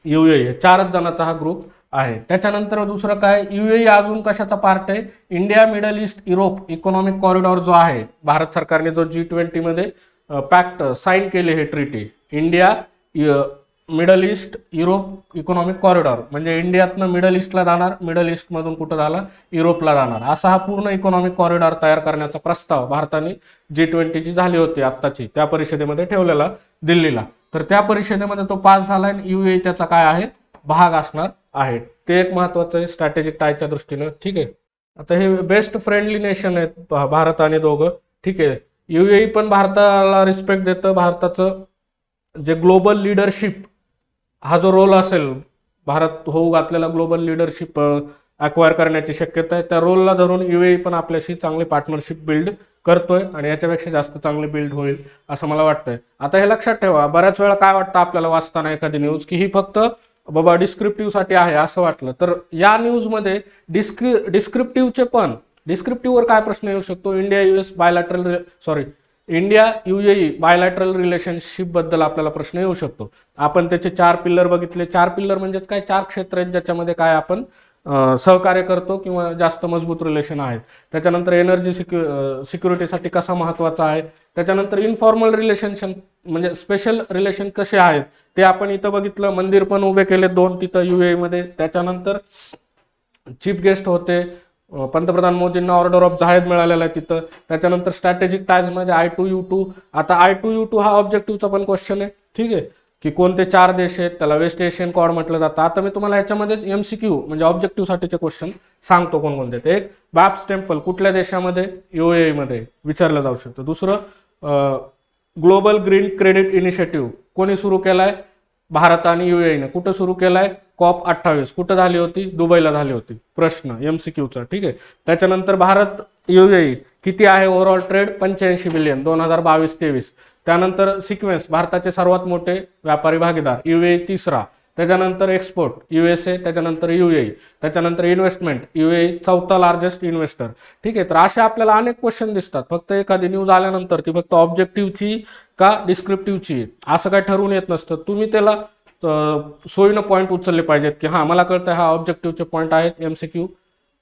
UAE, 4च जणांचा हा ग्रुप आहे. त्याच्यानंतर दुसरं काय, UAE अजून कशाचा पार्ट आहे, India middle east Europe economic corridor जो आहे, भारत सरकारने जो G20 मध्ये पॅक्ट साईन केले, हे treaty, India middle east Europe economic corridor, म्हणजे इंडियातनं मिडल ईस्टला जाणार, मिडल ईस्ट मधून कुठं झाला, युरोपला जाणार, असा हा पूर्ण इकॉनॉमिक कॉरिडॉर तयार करण्याचा प्रस्ताव भारताने G20 ची झाली होती आत्ताची, त्या परिषदेमध्ये ठेवलेला दिल्लीला. तर त्या परिषदेमध्ये तो पास झाला, आणि UAE त्याचा काय आहे, भाग असणार आहे. ते एक महत्वाचं आहे स्ट्रॅटेजिक टायच्या दृष्टीनं. ठीक आहे. आता हे बेस्ट फ्रेंडली नेशन आहेत भारत आणि दोघं. ठीक आहे. युएई पण भारताला रिस्पेक्ट देतं. भारताचं जे ग्लोबल लिडरशिप हा जो रोल असेल, भारत होऊ घातलेला ग्लोबल लिडरशिप अक्वायर करण्याची शक्यता आहे, त्या रोलला धरून युएई पण आपल्याशी चांगली पार्टनरशिप बिल्ड करतोय आणि याच्यापेक्षा जास्त चांगली बिल्ड होईल असं मला वाटतंय. आता हे लक्षात ठेवा, बऱ्याच वेळा काय वाटतं आपल्याला वाचताना एखादी न्यूज की ही फक्त बाबा डिस्क्रिप्टिव्ह साठी आहे असं वाटलं, तर या न्यूजमध्ये डिस्क्रिप्टिव्हचे पण डिस्क्रिप्टिव्हवर काय प्रश्न येऊ शकतो, इंडिया युएई बायलॅटरल रिलेशनशिप बद्दल आपल्याला प्रश्न येऊ शकतो. आपण त्याचे 4 पिल्लर बघितले. 4 पिल्लर म्हणजे काय, 4 क्षेत्र आहेत ज्याच्यामध्ये काय आपण सहकार्य करतो किंवा जास्त मजबूत रिलेशन आहेत. त्याच्यानंतर एनर्जी सिक्युरिटीसाठी कसा महत्वाचा आहे. त्याच्यानंतर इन्फॉर्मल रिलेशनशिप म्हणजे स्पेशल रिलेशन कसे आहेत ते आपण इथं बघितलं. मंदिर पण उभे केले 2 तिथं युएई मध्ये. त्याच्यानंतर चीफ गेस्ट होते, पंतप्रधान मोदींना ऑर्डर ऑफ झायद मिळालेला आहे तिथं. त्याच्यानंतर स्ट्रॅटेजिक टाईज मध्ये I2U2. आता I2U2 हा ऑब्जेक्टिव्हचा पण क्वेश्चन आहे, ठीक आहे, की कोणते 4 देश आहेत, त्याला वेस्ट एशियन क्वाड म्हटलं जातं. आता मी तुम्हाला ह्याच्यामध्येच MCQ म्हणजे ऑब्जेक्टिव्ह साठीचे क्वेश्चन सांगतो कोणकोणते. एक बॅप्स टेम्पल कुठल्या देशामध्ये, युएई मध्ये विचारलं जाऊ शकतं. दुसरं ग्लोबल ग्रीन क्रेडिट इनिशिएटिव्ह कोणी सुरू केलाय, भारत आणि युएईने. कुठं सुरू केलाय, COP28 कुठं झाली होती, दुबईला झाली होती. प्रश्न MCQचा, ठीक आहे. त्याच्यानंतर भारत युएई किती आहे ओव्हरऑल ट्रेड, 85 बिलियन 2022-23. त्यानंतर सिक्वेन्स भारताचे सर्वात मोठे व्यापारी भागीदार, युएई तिसरा. त्याच्यानंतर एक्सपोर्ट USA, त्याच्यानंतर युएई. त्याच्यानंतर इन्व्हेस्टमेंट युएई चौथा लार्जेस्ट इन्व्हेस्टर, ठीक आहे. तर असे आपल्याला अनेक क्वेश्चन दिसतात. फक्त एखादी न्यूज आल्यानंतर ती फक्त ऑब्जेक्टिव्हची का डिस्क्रिप्टिव्हची असं काय ठरवून येत नसतं. तुम्ही त्याला सोयीनं पॉईंट उचलले पाहिजेत की हां मला कळतं हा ऑब्जेक्टिव्हचे पॉईंट आहेत, MCQ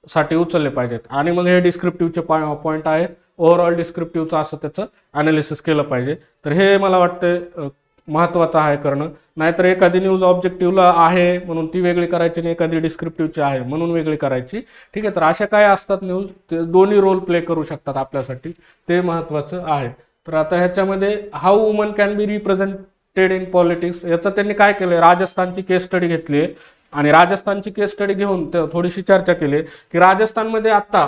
साठी उचलले पाहिजेत, आणि मग हे डिस्क्रिप्टिव्हचे पॉईंट आहेत, ओव्हरऑल डिस्क्रिप्टिव्हचं असं त्याचं अनालिसिस केलं पाहिजे. तर हे मला वाटतं महत्त्वाचं आहे करणं. नाहीतर एखादी न्यूज ऑब्जेक्टिव्हला आहे म्हणून ती वेगळी करायची आणि एखादी डिस्क्रिप्टिव्हची आहे म्हणून वेगळी करायची, ठीक आहे. तर अशा काय असतात न्यूज, ते दोन्ही रोल प्ले करू शकतात आपल्यासाठी, ते महत्त्वाचं आहे. तर आता ह्याच्यामध्ये how woman can be represented in politics याचं त्यांनी काय केलं, राजस्थानची केस स्टडी घेतली आहे आणि राजस्थानची केस स्टडी घेऊन थोडीशी चर्चा केली की राजस्थानमध्ये आता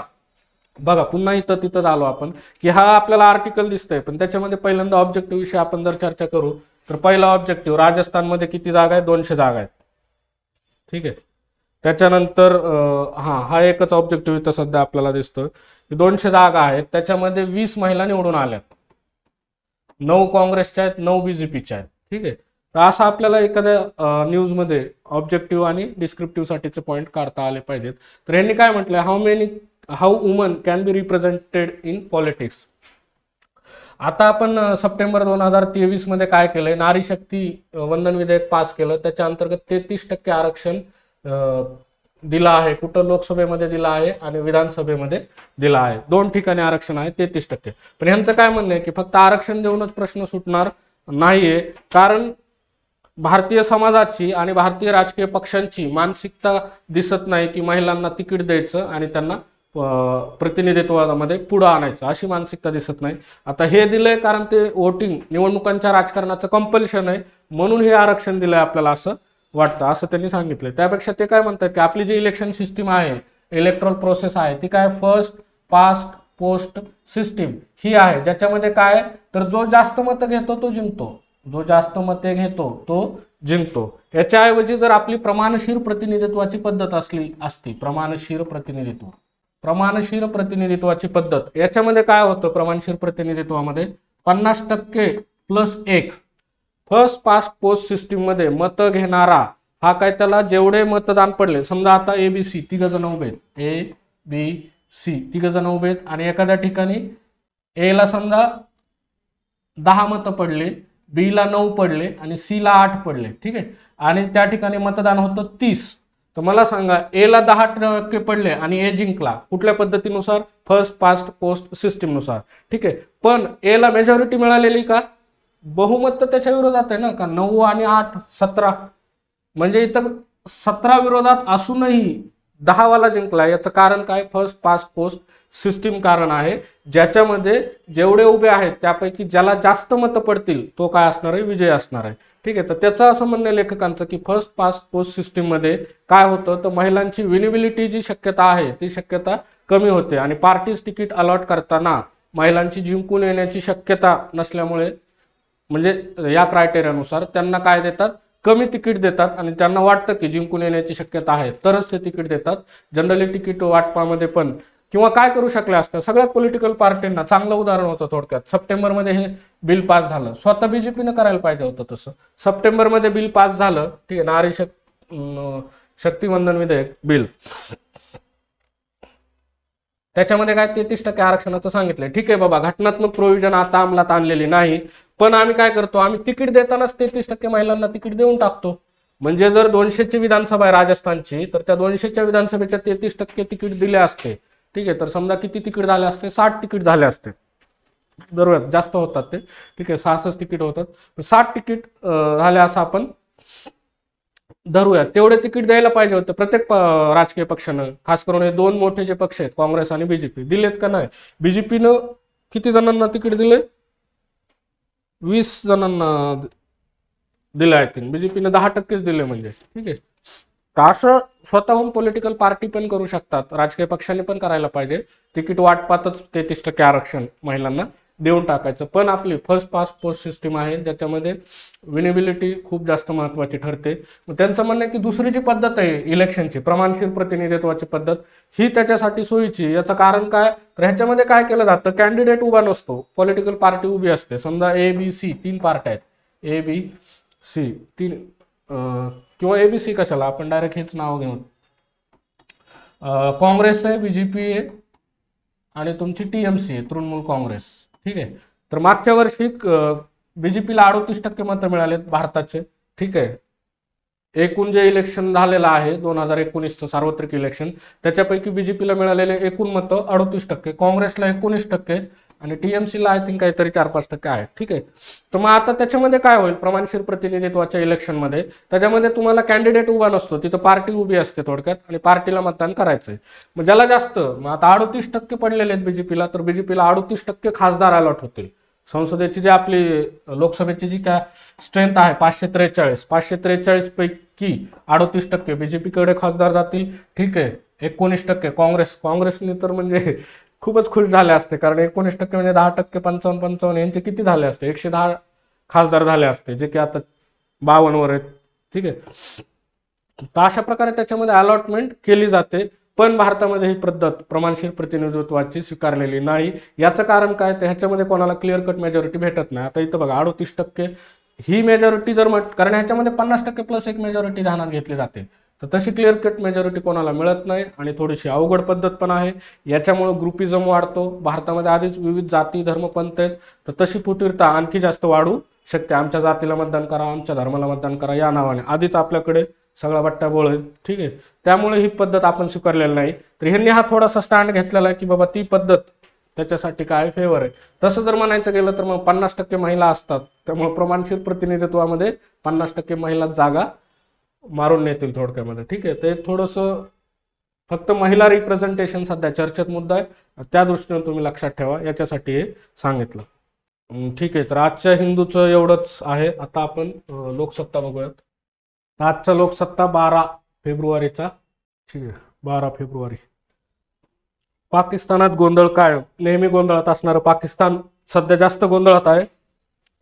बघा पुन्हा इथं तिथं आलो आपण की हा आपल्याला आर्टिकल दिसतंय, पण त्याच्यामध्ये पहिल्यांदा ऑब्जेक्टिव्ह विषयी आपण जर चर्चा करू तर पहिला ऑब्जेक्टिव्ह राजस्थानमध्ये किती जागा आहेत, 200 जागा आहेत, ठीक आहे. त्याच्यानंतर हा एकच ऑब्जेक्टिव्ह इथं सध्या आपल्याला दिसतोय की 200 जागा आहेत, त्याच्यामध्ये 20 महिला निवडून आल्यात, 9 काँग्रेसच्या आहेत, 9 BJPच्या आहेत, ठीक आहे. तर असं आपल्याला एखाद्या न्यूजमध्ये ऑब्जेक्टिव्ह आणि डिस्क्रिप्टिव्ह साठीचे पॉईंट काढता आले पाहिजेत. तर यांनी काय म्हटलंय, how woman can be represented in politics. आता आपण सप्टेंबर 2023 मध्ये काय केलंय, नारी शक्ती वंदन विधेयक पास केलं. त्याच्या अंतर्गत 33% आरक्षण दिलं आहे. कुठं, लोकसभेमध्ये दिलं आहे आणि विधानसभेमध्ये दिलं आहे. 2 ठिकाणी आरक्षण आहे 33%. पण ह्यांचं काय म्हणणं आहे की फक्त आरक्षण देऊनच प्रश्न सुटणार नाहीये, कारण भारतीय समाजाची आणि भारतीय राजकीय पक्षांची मानसिकता दिसत नाही की महिलांना तिकीट द्यायचं आणि त्यांना प्रतिनिधित्वामध्ये पुढे आणायचं, अशी मानसिकता दिसत नाही. आता हे दिलंय कारण ते वोटिंग निवडणुकांच्या राजकारणाचं कंपल्शन आहे म्हणून हे आरक्षण दिलंय आपल्याला असं वाटतं, असं त्यांनी सांगितलं. त्यापेक्षा ते काय म्हणतात की आपली जी इलेक्शन सिस्टीम आहे, इलेक्ट्रल प्रोसेस आहे, ती काय फर्स्ट पास्ट पोस्ट सिस्टीम ही आहे, ज्याच्यामध्ये काय तर जो जास्त मतं घेतो तो जिंकतो, जो जास्त मते घेतो तो जिंकतो. याच्याऐवजी जर आपली प्रमाणशीर प्रतिनिधित्वाची पद्धत असती प्रमाणशीर प्रतिनिधित्वाची पद्धत, याच्यामध्ये काय होतं, प्रमाणशीर प्रतिनिधित्वामध्ये 50% + 1 फर्स्ट पास्ट पोस्ट सिस्टीम मध्ये मत घेणारा हा काय, त्याला जेवढे मतदान पडले, समजा आता ABC 3 जण उभे आहेत, ABC 3 जण उभे आहेत आणि एखाद्या ठिकाणी A ला समजा 10 मतं पडले, B ला 9 पडले आणि C ला 8 पडले, ठीक आहे. आणि त्या ठिकाणी मतदान होतं 30. तर मला सांगा A ला 10% पडले आणि A जिंकला, कुठल्या पद्धतीनुसार, फर्स्ट पास्ट पोस्ट सिस्टीम नुसार, ठीक आहे. पण A ला मेजॉरिटी मिळालेली का, बहुमत तर त्याच्या विरोधात आहे ना, का 9 आणि 8 17, म्हणजे इथं 17 विरोधात असूनही 10 वाला जिंकला. याचं कारण काय, फर्स्ट पास्ट पोस्ट सिस्टीम कारण आहे, ज्याच्यामध्ये जेवढे उभे आहेत त्यापैकी ज्याला जास्त मतं पडतील तो काय असणार आहे, विजय असणार आहे, ठीक आहे. तर त्याचं असं म्हणणं लेखकांचं की फर्स्ट पास्ट पोस्ट सिस्टीम मध्ये काय होतं, तर महिलांची विनेबिलिटी जी शक्यता आहे ती शक्यता कमी होते आणि पार्टीज तिकीट अलॉट करताना महिलांची जिंकून येण्याची शक्यता नसल्यामुळे, म्हणजे या क्रायटेरियानुसार त्यांना काय देतात, कमी तिकीट देतात आणि त्यांना वाटतं की जिंकून येण्याची शक्यता आहे तरच ते तिकीट देतात. जनरली तिकीट वाटपामध्ये पण किंवा काय करू शकले असतं, सगळ्यात पॉलिटिकल पार्टींना चांगलं उदाहरण होतं थोडक्यात, सप्टेंबरमध्ये हे बिल पास झालं, स्वतः बीजेपीनं करायला पाहिजे होतं तसं. सप्टेंबरमध्ये बिल पास झालं, ठीक आहे, नारी शक्तीवंदन विधेयक बिल, त्याच्यामध्ये काय 33% आरक्षणाचं सांगितलंय. ठीक आहे बाबा, घटनात्मक प्रोव्हिजन आता अंमलात आणलेली नाही, पण आम्ही काय करतो, आम्ही तिकीट देतानाच 33% महिलांना तिकीट देऊन टाकतो. म्हणजे जर 200ची विधानसभा आहे राजस्थानची, तर त्या 200च्या विधानसभेच्या 33% तिकीट दिले असते, ठीक आहे, तर समजा किती तिकीट झाले असते, 60 तिकीट झाले असते. दररोज जास्त होतात ते, ठीक आहे, 66 तिकीट होतात, 60 तिकीट झाले असं आपण धरूया. तेवढे तिकीट द्यायला पाहिजे होते प्रत्येक राजकीय पक्षानं, खास करून हे दोन मोठे जे पक्ष आहेत काँग्रेस आणि बीजेपी. दिलेत का नाही? बीजेपीनं किती जणांना तिकीट दिले? 20 जणांना दिले आहेत, बीजेपीनं 10%च दिले, म्हणजे ठीक आहे. तर असं स्वतःहून पॉलिटिकल पार्टी पण करू शकतात, राजकीय पक्षांनी पण करायला पाहिजे. तिकीट वाटपातच 33% आरक्षण महिलांना देऊन टाकायचं. पण आपली फर्स्ट पास पोस्ट सिस्टीम आहे, ज्याच्यामध्ये विनेबिलिटी खूप जास्त महत्त्वाची ठरते. त्यांचं म्हणणं आहे की दुसरी जी पद्धत आहे इलेक्शनची, प्रमाणशीर प्रतिनिधित्वाची पद्धत, ही त्याच्यासाठी सोयीची. याचं कारण काय, तर ह्याच्यामध्ये काय केलं जातं, कॅन्डिडेट उभा नसतो, पॉलिटिकल पार्टी उभी असते. समजा ABC 3 पार्ट्या आहेत, ABC 3 किंवा ABC कशाला, आपण डायरेक्ट हेच नाव घेऊन, काँग्रेस आहे, बीजेपी आहे आणि तुमची TMC आहे, तृणमूल काँग्रेस, ठीक आहे. तर मागच्या वर्षी बीजेपीला 38% मतं मिळालेत भारताचे, ठीक आहे. एकूण जे इलेक्शन झालेलं आहे 2019चं सार्वत्रिक इलेक्शन, त्याच्यापैकी बीजेपीला मिळालेले एकूण मतं 38%, काँग्रेसला 19% आणि TMCला आय थिंक काहीतरी 4-5% आहे, ठीक आहे. तर मग आता त्याच्यामध्ये काय होईल, प्रमाणशीर प्रतिनिधित्वाच्या इलेक्शनमध्ये त्याच्यामध्ये तुम्हाला कॅन्डिडेट उभा नसतो, तिथं पार्टी उभी असते थोडक्यात, आणि पार्टीला मतदान करायचंय. मग ज्याला जास्त, मग आता 38% पडलेले आहेत बीजेपीला, तर बीजेपीला 38% खासदार अलॉट होतील. संसदेची जी आपली लोकसभेची जी काय स्ट्रेंथ आहे 543 पैकी 38% बीजेपीकडे खासदार जातील, ठीक आहे. 19% काँग्रेसने तर म्हणजे खूपच खुश झाले असते, कारण 19% म्हणजे 10%, 55 यांचे किती झाले असते, 110 खासदार झाले असते, जे की आता 52 वर आहेत, ठीक आहे. तर अशा प्रकारे त्याच्यामध्ये अलॉटमेंट केली जाते. पण भारतामध्ये ही पद्धत प्रमाणशीर प्रतिनिधित्वाची स्वीकारलेली नाही. याचं कारण काय, तर ह्याच्यामध्ये कोणाला क्लिअर कट मेजॉरिटी भेटत नाही. आता इथं बघा 38% ही मेजॉरिटी जर कारण ह्याच्यामध्ये 50% प्लस एक मेजॉरिटी ध्यानात घेतली जाते, तर तशी क्लिअर कट मेजॉरिटी कोणाला मिळत नाही आणि थोडीशी अवघड पद्धत पण आहे. याच्यामुळे ग्रुपिझम वाढतो. भारतामध्ये आधीच विविध जाती धर्म पंथ आहेत, तर तशी फुटीरता आणखी जास्त वाढू शकते. आमच्या जातीला मतदान करा, आमच्या धर्माला मतदान करा या नावाने आधीच आपल्याकडे सगळा बट्ट्याबोळ आहे, ठीक आहे. त्यामुळे ही पद्धत आपण स्वीकारलेली नाही. तर ह्यांनी हा थोडासा स्टँड घेतलेला आहे की बाबा ती पद्धत त्याच्यासाठी काय फेवर आहे. तसं जर म्हणायचं गेलं तर मग 50% महिला असतात, त्यामुळे प्रमाणशीर प्रतिनिधित्वामध्ये 50% महिला जागा मारून नेतील थोडक्यामध्ये, ठीक आहे. ते थोडंसं फक्त महिला रिप्रेझेंटेशन सध्या चर्चेत मुद्दा आहे, त्या दृष्टीने तुम्ही लक्षात ठेवा, याच्यासाठी हे सांगितलं, ठीक आहे. तर आजच्या हिंदूचं एवढंच आहे. आता आपण लोकसत्ता बघूयात. आजचा लोकसत्ता 12 फेब्रुवारीचा, ठीक आहे, 12 फेब्रुवारी. पाकिस्तानात गोंधळ काय, नेहमी गोंधळात असणारं पाकिस्तान सध्या जास्त गोंधळात आहे,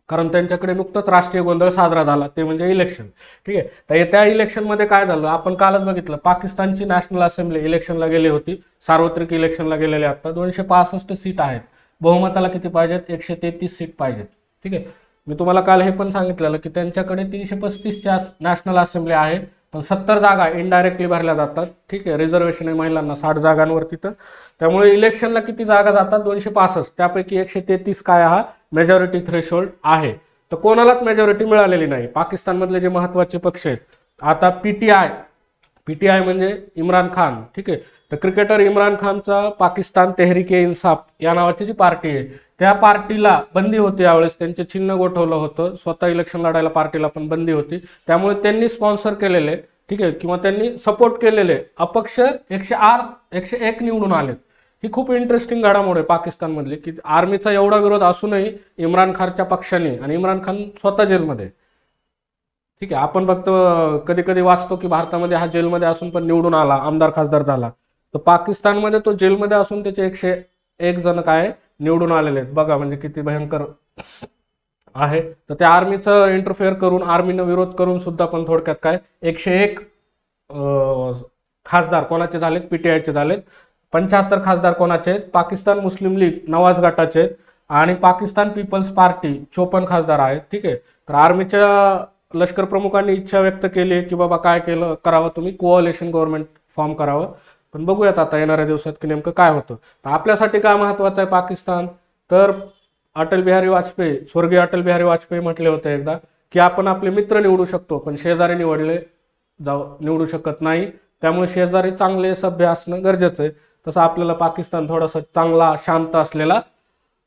कारण त्यांच्याकडे नुकतंच राष्ट्रीय गोंधळ साजरा झाला, ते म्हणजे इलेक्शन, ठीक आहे. तर त्या इलेक्शनमध्ये काय झालं आपण कालच बघितलं, पाकिस्तानची नॅशनल असेंब्ली इलेक्शनला गेली होती, सार्वत्रिक इलेक्शनला गेलेले. आता 265 सीट आहेत, बहुमताला किती पाहिजेत, 133 सीट पाहिजेत, ठीक आहे. मी तुम्हाला काल हे पण सांगितलेलं की त्यांच्याकडे 335च्या नॅशनल असेंब्ली आहे, पण 70 जागा इनडायरेक्टली भरल्या जातात, ठीक आहे. रिझर्वेशन आहे महिलांना 60 जागांवर तिथं, त्यामुळे इलेक्शनला किती जागा जातात, 265, त्यापैकी 133 काय हा मेजॉरिटी थ्रेशोल्ड आहे. तर कोणालाच मेजॉरिटी मिळालेली नाही. पाकिस्तानमधले जे महत्त्वाचे पक्ष आहेत, आता पीटीआय म्हणजे इम्रान खान, ठीक आहे. तर क्रिकेटर इम्रान खानचा पाकिस्तान तेहरीक-ए-इन्साफ या नावाची जी पार्टी आहे, त्या पार्टीला बंदी होती यावेळेस, त्यांचे चिन्ह गोठवलं होतं, स्वतः इलेक्शन लढायला पार्टीला पण बंदी होती, त्यामुळे त्यांनी स्पॉन्सर केलेले, ठीक आहे, किंवा त्यांनी सपोर्ट केलेले अपक्ष 101 निवडून आलेत. ही खूप इंटरेस्टिंग घडामोड आहे पाकिस्तानमधली, की आर्मीचा एवढा विरोध असूनही इम्रान खानच्या पक्षाने, आणि इम्रान खान स्वतः जेलमध्ये, ठीक आहे. आपण फक्त कधी कधी वाचतो की भारतामध्ये हा जेलमध्ये असून पण निवडून आला, आमदार खासदार झाला, तर पाकिस्तानमध्ये तो जेलमध्ये असून त्याचे 101 जण काय निवडून आलेले आहेत बघा, म्हणजे किती भयंकर आहे. तर त्या आर्मीचं इंटरफेअर करून, आर्मीनं विरोध करून सुद्धा पण थोडक्यात काय 101 खासदार कोणाचे झालेत, पीटीआयचे झालेत. 75 खासदार कोणाचे आहेत, पाकिस्तान मुस्लिम लीग नवाज गटाचे आहेत आणि पाकिस्तान पीपल्स पार्टी 54 खासदार आहेत. ठीक आहे. तर आर्मीच्या लष्कर प्रमुखांनी इच्छा व्यक्त केली की बाबा काय केलं करावं, तुम्ही कोअलिशन गव्हर्नमेंट फॉर्म करावं. पण बघूयात आता येणाऱ्या दिवसात की नेमकं काय होतं. आपल्यासाठी काय महत्वाचं आहे पाकिस्तान, तर अटल बिहारी वाजपेयी, स्वर्गीय अटल बिहारी वाजपेयी म्हटले होते एकदा की आपण आपले मित्र निवडू शकतो पण शेजारी निवडू शकत नाही. त्यामुळे शेजारी चांगले सभ्य असणं गरजेचं आहे. तसं आपल्याला पाकिस्तान थोडासा चांगला शांत असलेला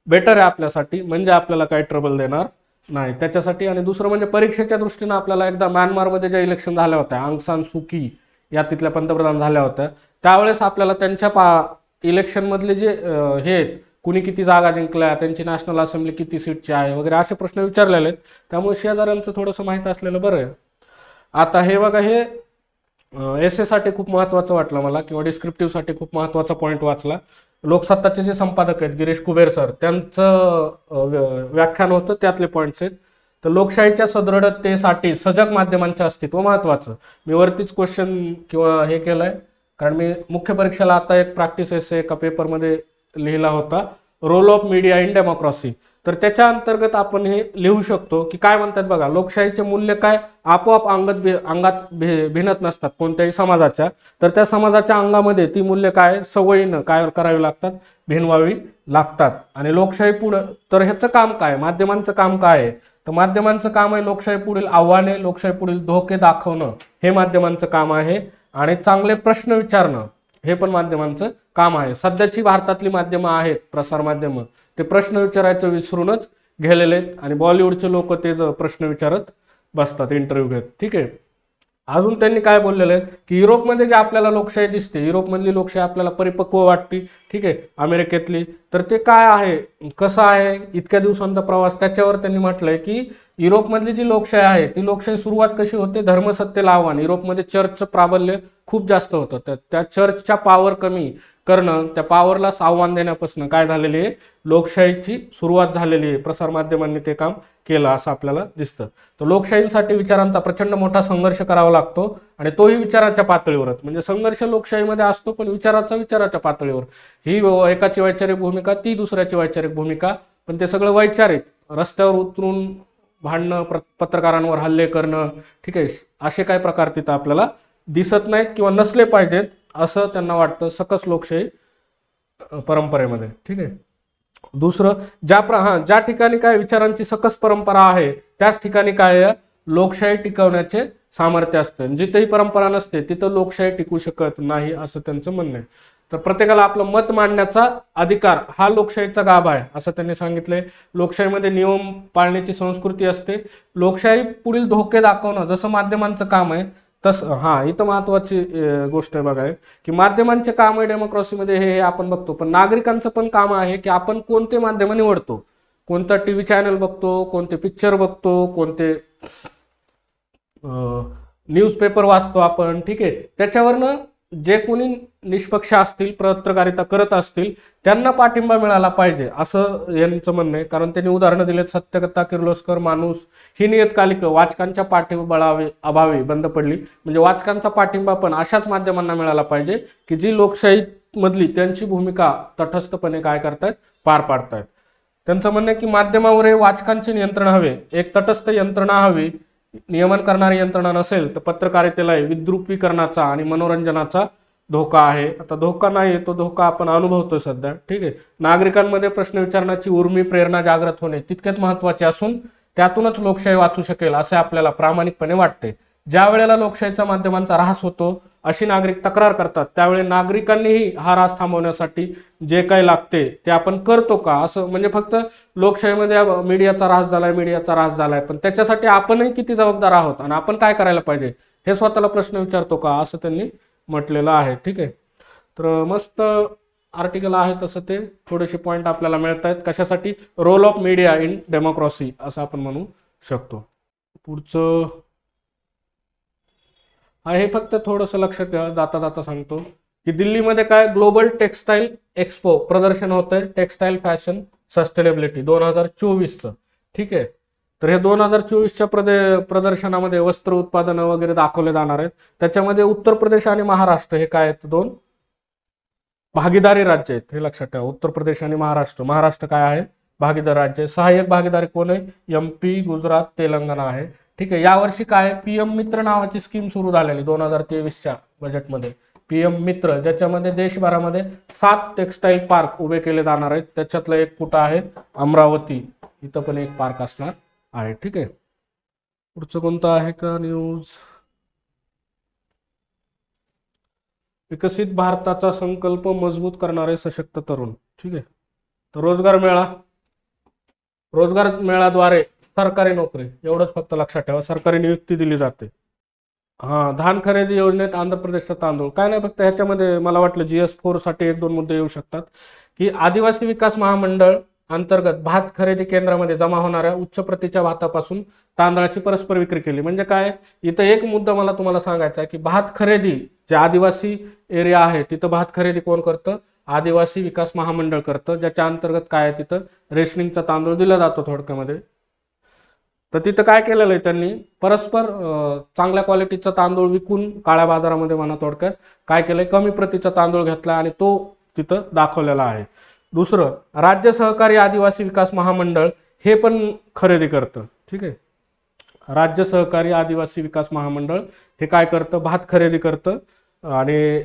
बेटर आहे आपल्यासाठी, म्हणजे आपल्याला काही ट्रबल देणार नाही त्याच्यासाठी. आणि दुसरं म्हणजे परीक्षेच्या दृष्टीनं आपल्याला एकदा म्यानमारमध्ये ज्या इलेक्शन झाल्या होत्या, आंग सान सू की या तिथल्या पंतप्रधान झाल्या होत्या, त्यावेळेस आपल्याला त्यांच्या इलेक्शनमधले जे हे आहेत, कुणी किती जागा जिंकल्या, त्यांची नॅशनल असेंब्ली किती सीटची आहे वगैरे असे प्रश्न विचारलेले आहेत. त्यामुळे शेजाऱ्यांचं थोडंसं माहीत असलेलं बरं आहे. आता हे बघा, हे एसेसाठी खूप महत्त्वाचं वाटलं मला, किंवा डिस्क्रिप्टिव्हसाठी खूप महत्त्वाचा पॉईंट वाचला. लोकसत्ताचे जे संपादक आहेत गिरीश कुबेर सर, त्यांचं व्याख्यान होतं, त्यातले पॉईंट्स आहेत. तर लोकशाहीच्या सदृढतेसाठी सजग माध्यमांचे अस्तित्व महत्त्वाचं. मी वरतीच क्वेश्चन किंवा हे केलं आहे, कारण मी मुख्य परीक्षेला आता एक प्रॅक्टिस एसे एका पेपरमध्ये लिहिला होता, role of media in democracy. तर त्याच्या अंतर्गत आपण हे लिहू शकतो की काय म्हणतात बघा, लोकशाहीचे मूल्य काय आपोआप अंगात भिनत नसतात कोणत्याही समाजाच्या. तर त्या समाजाच्या अंगामध्ये ती मूल्य काय सवयीनं काय करावी लागतात, भिनवावी लागतात. आणि लोकशाही पुढं, तर ह्याचं काम काय, माध्यमांचं काम काय आहे, तर माध्यमांचं काम आहे लोकशाही पुढील आव्हाने, लोकशाही पुढील धोके दाखवणं, हे माध्यमांचं काम आहे. आणि चांगले प्रश्न विचारणं हे पण माध्यमांचं काम आहे. सध्याची भारतातली माध्यमं आहेत, प्रसार माध्यमं, ते प्रश्न विचारायचं विसरूनच गेलेले आहेत आणि बॉलिवूडचे लोक ते प्रश्न विचारत बसतात इंटरव्ह्यू घेत. ठीक आहे. अजून त्यांनी काय बोललेलं आहे की युरोपमध्ये जे आपल्याला लोकशाही दिसते, युरोपमधली लोकशाही आपल्याला परिपक्व वाटते, ठीक आहे, अमेरिकेतली, तर ते काय आहे, कसं आहे, इतक्या दिवसांचा प्रवास, त्याच्यावर त्यांनी म्हटलंय की युरोपमधली जी लोकशाही आहे ती लोकशाही सुरुवात कशी होते, धर्मसत्तेला आव्हान. युरोपमध्ये चर्चचं प्राबल्य खूप जास्त होतं, त्या चर्चच्या पॉवर कमी करणं, त्या पॉवरला आव्हान देण्यापासून काय झालेली आहे, लोकशाहीची सुरुवात झालेली आहे. प्रसारमाध्यमांनी ते काम केलं असं आपल्याला दिसतं. तर लोकशाहीसाठी विचारांचा प्रचंड मोठा संघर्ष करावा लागतो आणि तोही विचाराच्या पातळीवरच. म्हणजे संघर्ष लोकशाहीमध्ये असतो पण विचाराच्या पातळीवर. ही एकाची वैचारिक भूमिका, ती दुसऱ्याची वैचारिक भूमिका, पण ते सगळं वैचारिक. रस्त्यावर उतरून भांडणं, पत्रकारांवर हल्ले करणं, ठीक आहे, असे काही प्रकार तिथं आपल्याला दिसत नाहीत किंवा नसले पाहिजेत असं त्यांना वाटतं सकस लोकशाही परंपरेमध्ये. ठीक आहे. दुसरं, ज्या ठिकाणी काय विचारांची सकस परंपरा आहे त्याच ठिकाणी काय लोकशाही टिकवण्याचे सामर्थ्य असतं. जिथेही परंपरा नसते तिथं लोकशाही टिकू शकत नाही असं त्यांचं म्हणणं आहे. तर प्रत्येकाला आपलं मत मांडण्याचा अधिकार हा लोकशाहीचा गाभा आहे असं त्यांनी सांगितलंय. लोकशाहीमध्ये नियम पाळण्याची संस्कृती असते. लोकशाही पुढील धोके दाखवणं जसं माध्यमांचं काम आहे तसं इथं महत्वाची गोष्ट आहे बघा की माध्यमांचे काम आहे डेमोक्रेसीमध्ये हे आपण बघतो, पण नागरिकांचं पण काम आहे की आपण कोणते माध्यम निवडतो, कोणता टीव्ही चॅनल बघतो, कोणते पिक्चर बघतो, कोणते न्यूजपेपर वाचतो आपण. ठीक आहे. त्याच्यावरनं जे कोणी निष्पक्ष असतील, पत्रकारिता करत असतील त्यांना पाठिंबा मिळाला पाहिजे असं यांचं म्हणणं आहे. कारण त्यांनी उदाहरणं दिलेत, सत्यकथा, किर्लोस्कर, माणूस ही नियतकालिक वाचकांच्या पाठिंबळावे अभावी बंद पडली. म्हणजे वाचकांचा पाठिंबा पण अशाच माध्यमांना मिळाला पाहिजे की जी लोकशाही मधली त्यांची भूमिका तटस्थपणे काय करतायत, पार पाडतायत. त्यांचं म्हणणं आहे की माध्यमावर वाचकांचे नियंत्रण हवे, एक तटस्थ यंत्रणा हवी. नियमन करणारी यंत्रणा नसेल तर पत्रकारितेला विद्रुपीकरणाचा आणि मनोरंजनाचा धोका आहे. आता धोका नाही, तो धोका आपण अनुभवतो सध्या. ठीक आहे. नागरिकांमध्ये प्रश्न विचारण्याची उर्मी, प्रेरणा जागृत होणे तितकेच महत्वाचे असून त्यातूनच लोकशाही वाचू शकेल असे आपल्याला प्रामाणिकपणे वाटते. ज्या वेळेला लोकशाहीच्या माध्यमांचा ऱ्हास होतो अशी नागरिक तक्रार करतात त्यावेळी नागरिकांनीही हा ऱ्हास थांबवण्यासाठी जे काही लागते ते आपण करतो का, असं म्हणजे फक्त लोकशाहीमध्ये मीडियाचा ऱ्हास झालाय पण त्याच्यासाठी आपणही किती जबाबदार आहोत आणि आपण काय करायला पाहिजे हे स्वतःला प्रश्न विचारतो का असं त्यांनी म्हटलेलं आहे. ठीक आहे. तर मस्त आर्टिकल आहे तसं ते थोडेसे पॉईंट आपल्याला मिळत आहेत. कशासाठी, role of media in democracy असं आपण म्हणू शकतो. पुढचं हे फक्त थोडंसं लक्षात द्या, जाता जाता सांगतो की दिल्लीमध्ये काय ग्लोबल टेक्सटाईल एक्सपो प्रदर्शन होतंय, टेक्सटाईल फॅशन सस्टेनेबिलिटी 2024चं. ठीक आहे. तर हे 2024च्या प्रदर्शनामध्ये वस्त्र उत्पादनं वगैरे दाखवले जाणार आहेत. त्याच्यामध्ये उत्तर प्रदेश आणि महाराष्ट्र हे काय आहेत, दोन भागीदारी राज्य आहेत, हे लक्षात ठेवा. उत्तर प्रदेश आणि महाराष्ट्र. महाराष्ट्र काय आहे, भागीदार राज्य. सहाय्यक भागीदारी कोण आहे, एमपी, गुजरात, तेलंगणा आहे. ठीक आहे. यावर्षी काय पीएम मित्र नावाची स्कीम सुरू झालेली 2023च्या बजेटमध्ये. पीएम मित्र, ज्याच्यामध्ये देशभरामध्ये 7 टेक्सटाईल पार्क उभे केले जाणार आहेत. त्याच्यातलं एक कुठं आहे, अमरावती, इथं पण एक पार्क असणार आहे. ठीक आहे. पुढचं कोणतं आहे का न्यूज, विकसित भारताचा संकल्प मजबूत करणारे सशक्त तरुण. ठीक आहे. तर रोजगार मेळाद्वारे सरकारी नोकरी, एवढंच फक्त लक्षात ठेवा, सरकारी नियुक्ती दिली जाते. धान खरेदी योजनेत आंध्र प्रदेशचा तांदूळ काय नाही, फक्त ह्याच्यामध्ये मला वाटलं GS4 साठी 1-2 मुद्दे येऊ शकतात. की आदिवासी विकास महामंडळ अंतर्गत भात खरेदी केंद्रामध्ये जमा होणाऱ्या उच्च प्रतीच्या भातापासून तांदळाची परस्पर विक्री केली. म्हणजे काय, इथं एक मुद्दा मला तुम्हाला सांगायचा आहे की भात खरेदी, जे आदिवासी एरिया आहे तिथं भात खरेदी कोण करतं, आदिवासी विकास महामंडळ करतं, ज्याच्या अंतर्गत काय आहे, तिथं रेशनिंगचा तांदूळ दिला जातो थोडक्यामध्ये. तर तिथं काय केलेलं आहे त्यांनी, परस्पर चांगल्या क्वालिटीचा तांदूळ विकून काळ्या बाजारामध्ये म्हणा थोडक्यात काय केलंय, कमी प्रतीचा तांदूळ घेतला आणि तो तिथं दाखवलेला आहे. दुसरं, राज्य सहकारी आदिवासी विकास महामंडळ हे पण खरेदी करतं. ठीक आहे. राज्य सहकारी आदिवासी विकास महामंडळ हे काय करतं, भात खरेदी करतं. आणि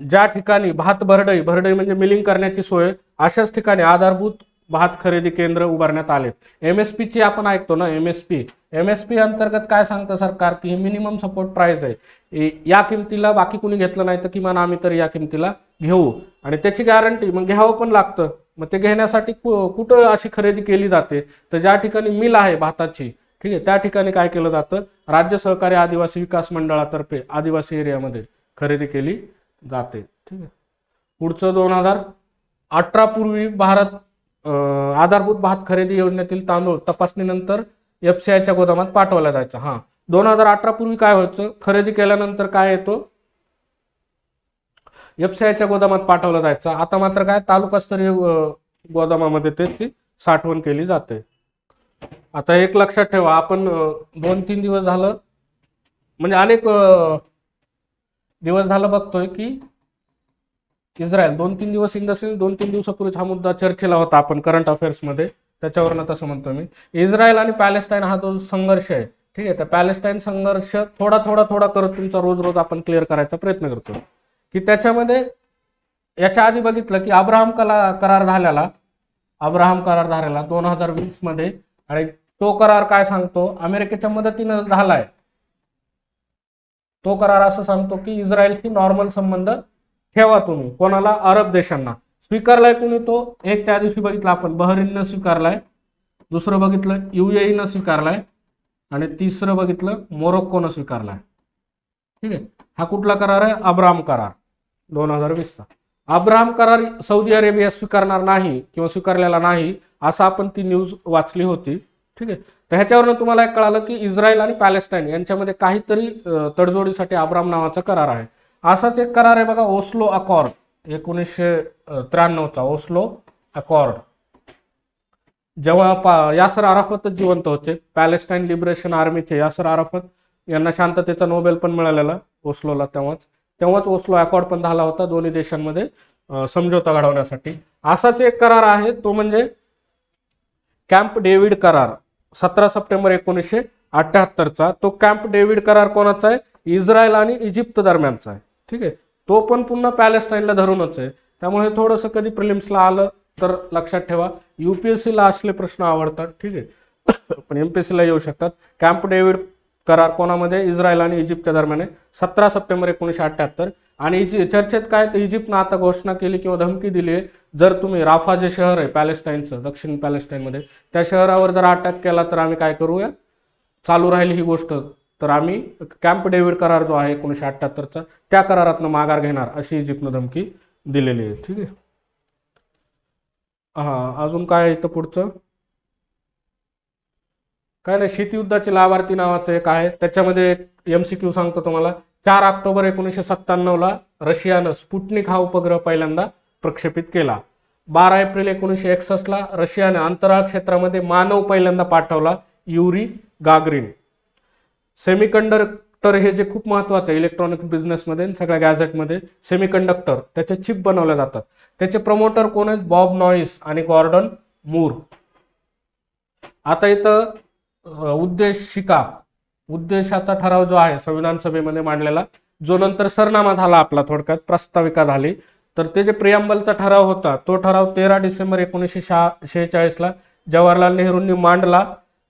ज्या ठिकाणी भात भरडई म्हणजे मिलिंग करण्याची सोय, अशाच ठिकाणी आधारभूत भात खरेदी केंद्र उभारण्यात आले. MSP ची आपण ऐकतो ना, MSP अंतर्गत काय सांगतं सरकार, की हे मिनिमम सपोर्ट प्राइस आहे, या किमतीला बाकी कुणी घेतलं नाही तर किमान आम्ही तर या किमतीला घेऊ. आणि त्याची गॅरंटी मग घ्यावं पण लागतं. मग ते घेण्यासाठी कुठं अशी खरेदी केली जाते, तर ज्या ठिकाणी मिल आहे भाताची, ठीक आहे, त्या ठिकाणी काय केलं जातं, राज्य सहकारी आदिवासी विकास मंडळातर्फे आदिवासी एरियामध्ये खरेदी केली जाते. ठीक आहे. पुढचं 2018 पूर्वी भारत आधारभूत भात खरेदी योजनेतील तांदूळ तपासणीनंतर FCIच्या गोदामात पाठवला जायचा. 2018 पूर्वी काय व्हायचं, खरेदी केल्यानंतर काय येतो, FCIच्या गोदामात पाठवलं जायचं. आता मात्र काय तालुकास्तरीय गोदामामध्ये त्याची साठवण केली जाते. आता एक लक्षात ठेवा, आपण 2-3 दिवस झालं, म्हणजे अनेक दिवस झालं बघतोय की इस्रायल 2-3 दिवस इन द सेन्स 2-3 दिवसापूर्वीच हा मुद्दा चर्चेला होता आपण करंट अफेअर्समध्ये, त्याच्यावरनं तसं म्हणतो मी. इस्रायल आणि पॅलेस्टाईन हा जो संघर्ष आहे, ठीक आहे, त्या पॅलेस्टाईन संघर्ष थोडा करत तुमचा रोज आपण क्लिअर करायचा प्रयत्न करतो. की त्याच्यामध्ये याच्या आधी बघितलं की अब्राहम करार झालेला 2020 मध्ये, आणि तो करार काय सांगतो, अमेरिकेच्या मदतीनं झालाय. तो करार असं सांगतो की इस्रायलशी नॉर्मल संबंध ठेवा तुम्ही. कोणाला, अरब देशांना. स्वीकारलाय कुणी तो, एक त्या दिवशी बघितलं आपण बहरीननं स्वीकारलाय, दुसरं बघितलं UAEनं स्वीकारलाय, आणि तिसरं बघितलं मोरोक्कोनं स्वीकारलाय. ठीक आहे. हा कुठला करार आहे, अब्राहम करार 2020चा. अब्राहम करार सौदी अरेबिया स्वीकारणार नाही किंवा स्वीकारलेला नाही असं आपण ती न्यूज वाचली होती. ठीक आहे. तर ह्याच्यावरून तुम्हाला एक कळालं की इस्रायल आणि पॅलेस्टाईन यांच्यामध्ये काहीतरी तडजोडीसाठी अब्राहम नावाचा करार आहे. असाच एक करार आहे बघा, ओस्लो अकॉर्ड 1993चा ओस्लो अकॉर्ड. जेव्हा यासर अराफत जिवंत होते, पॅलेस्टाईन लिबरेशन आर्मीचे यासर अराफत यांना शांततेचा नोबेल पण मिळालेला ओस्लोला, तेव्हाच ओस्लो अकॉर्ड पण झाला होता दोन्ही देशांमध्ये समझोता घडवण्यासाठी. असाच एक करार आहे, तो म्हणजे कॅम्प डेव्हिड करार 17 सप्टेंबर 1978चा. तो कॅम्प डेव्हिड करार कोणाचा आहे, इस्रायल आणि इजिप्त दरम्यानचा आहे. ठीक आहे. तो पण पुन्हा पॅलेस्टाईनला धरूनच आहे. त्यामुळे थोडंसं कधी प्रिलिम्सला आलं तर लक्षात ठेवा. UPSCला असले प्रश्न आवडतात, ठीक आहे, पण MPSCला येऊ शकतात. कॅम्प डेव्हिड करार कोणामध्ये, इस्रायल आणि इजिप्तच्या दरम्यान आहे, 17 सप्टेंबर 1978. आणि चर्चेत काय, तर इजिप्तनं आता घोषणा केली किंवा धमकी दिली आहे, जर तुम्ही राफा जे शहर आहे पॅलेस्टाईनचं, दक्षिण पॅलेस्टाईनमध्ये, त्या शहरावर जर अटॅक केला तर आम्ही काय करूया, चालू राहील ही गोष्ट, तर आम्ही कॅम्प डेव्हिड करार जो आहे 1978चा त्या करारातनं माघार घेणार अशी इजिप्तनं धमकी दिलेली आहे. ठीक आहे. अजून काय इथं पुढचं काय नाही, शीतयुद्धाचे लाभार्थी नावाचं एक आहे, त्याच्यामध्ये MCQ सांगतो तुम्हाला. 4 ऑक्टोबर 1997ला रशियानं स्पुटनिक हा उपग्रह पहिल्यांदा प्रक्षेपित केला. 12 एप्रिल 1961ला रशियाने अंतराळ क्षेत्रामध्ये मानव पहिल्यांदा पाठवला, युरी गागरिन. सेमीकंडक्टर हे जे खूप महत्वाचं आहे इलेक्ट्रॉनिक बिझनेसमध्ये, सगळ्या गॅझेटमध्ये सेमीकंडक्टर त्याचे चिप बनवले जातात. त्याचे प्रमोटर कोण आहेत? बॉब नॉइस आणि गॉर्डन मूर. आता इथं उद्देशाचा ठराव जो आहे संविधान सभेमध्ये मांडलेला, जो नंतर सरनामा झाला आपला, थोडक्यात प्रस्ताविका झाली, तर ते जे प्रिअम्बलचा ठराव होता तो ठराव 13 डिसेंबर 1946ला जवाहरलाल नेहरूंनी मांडला.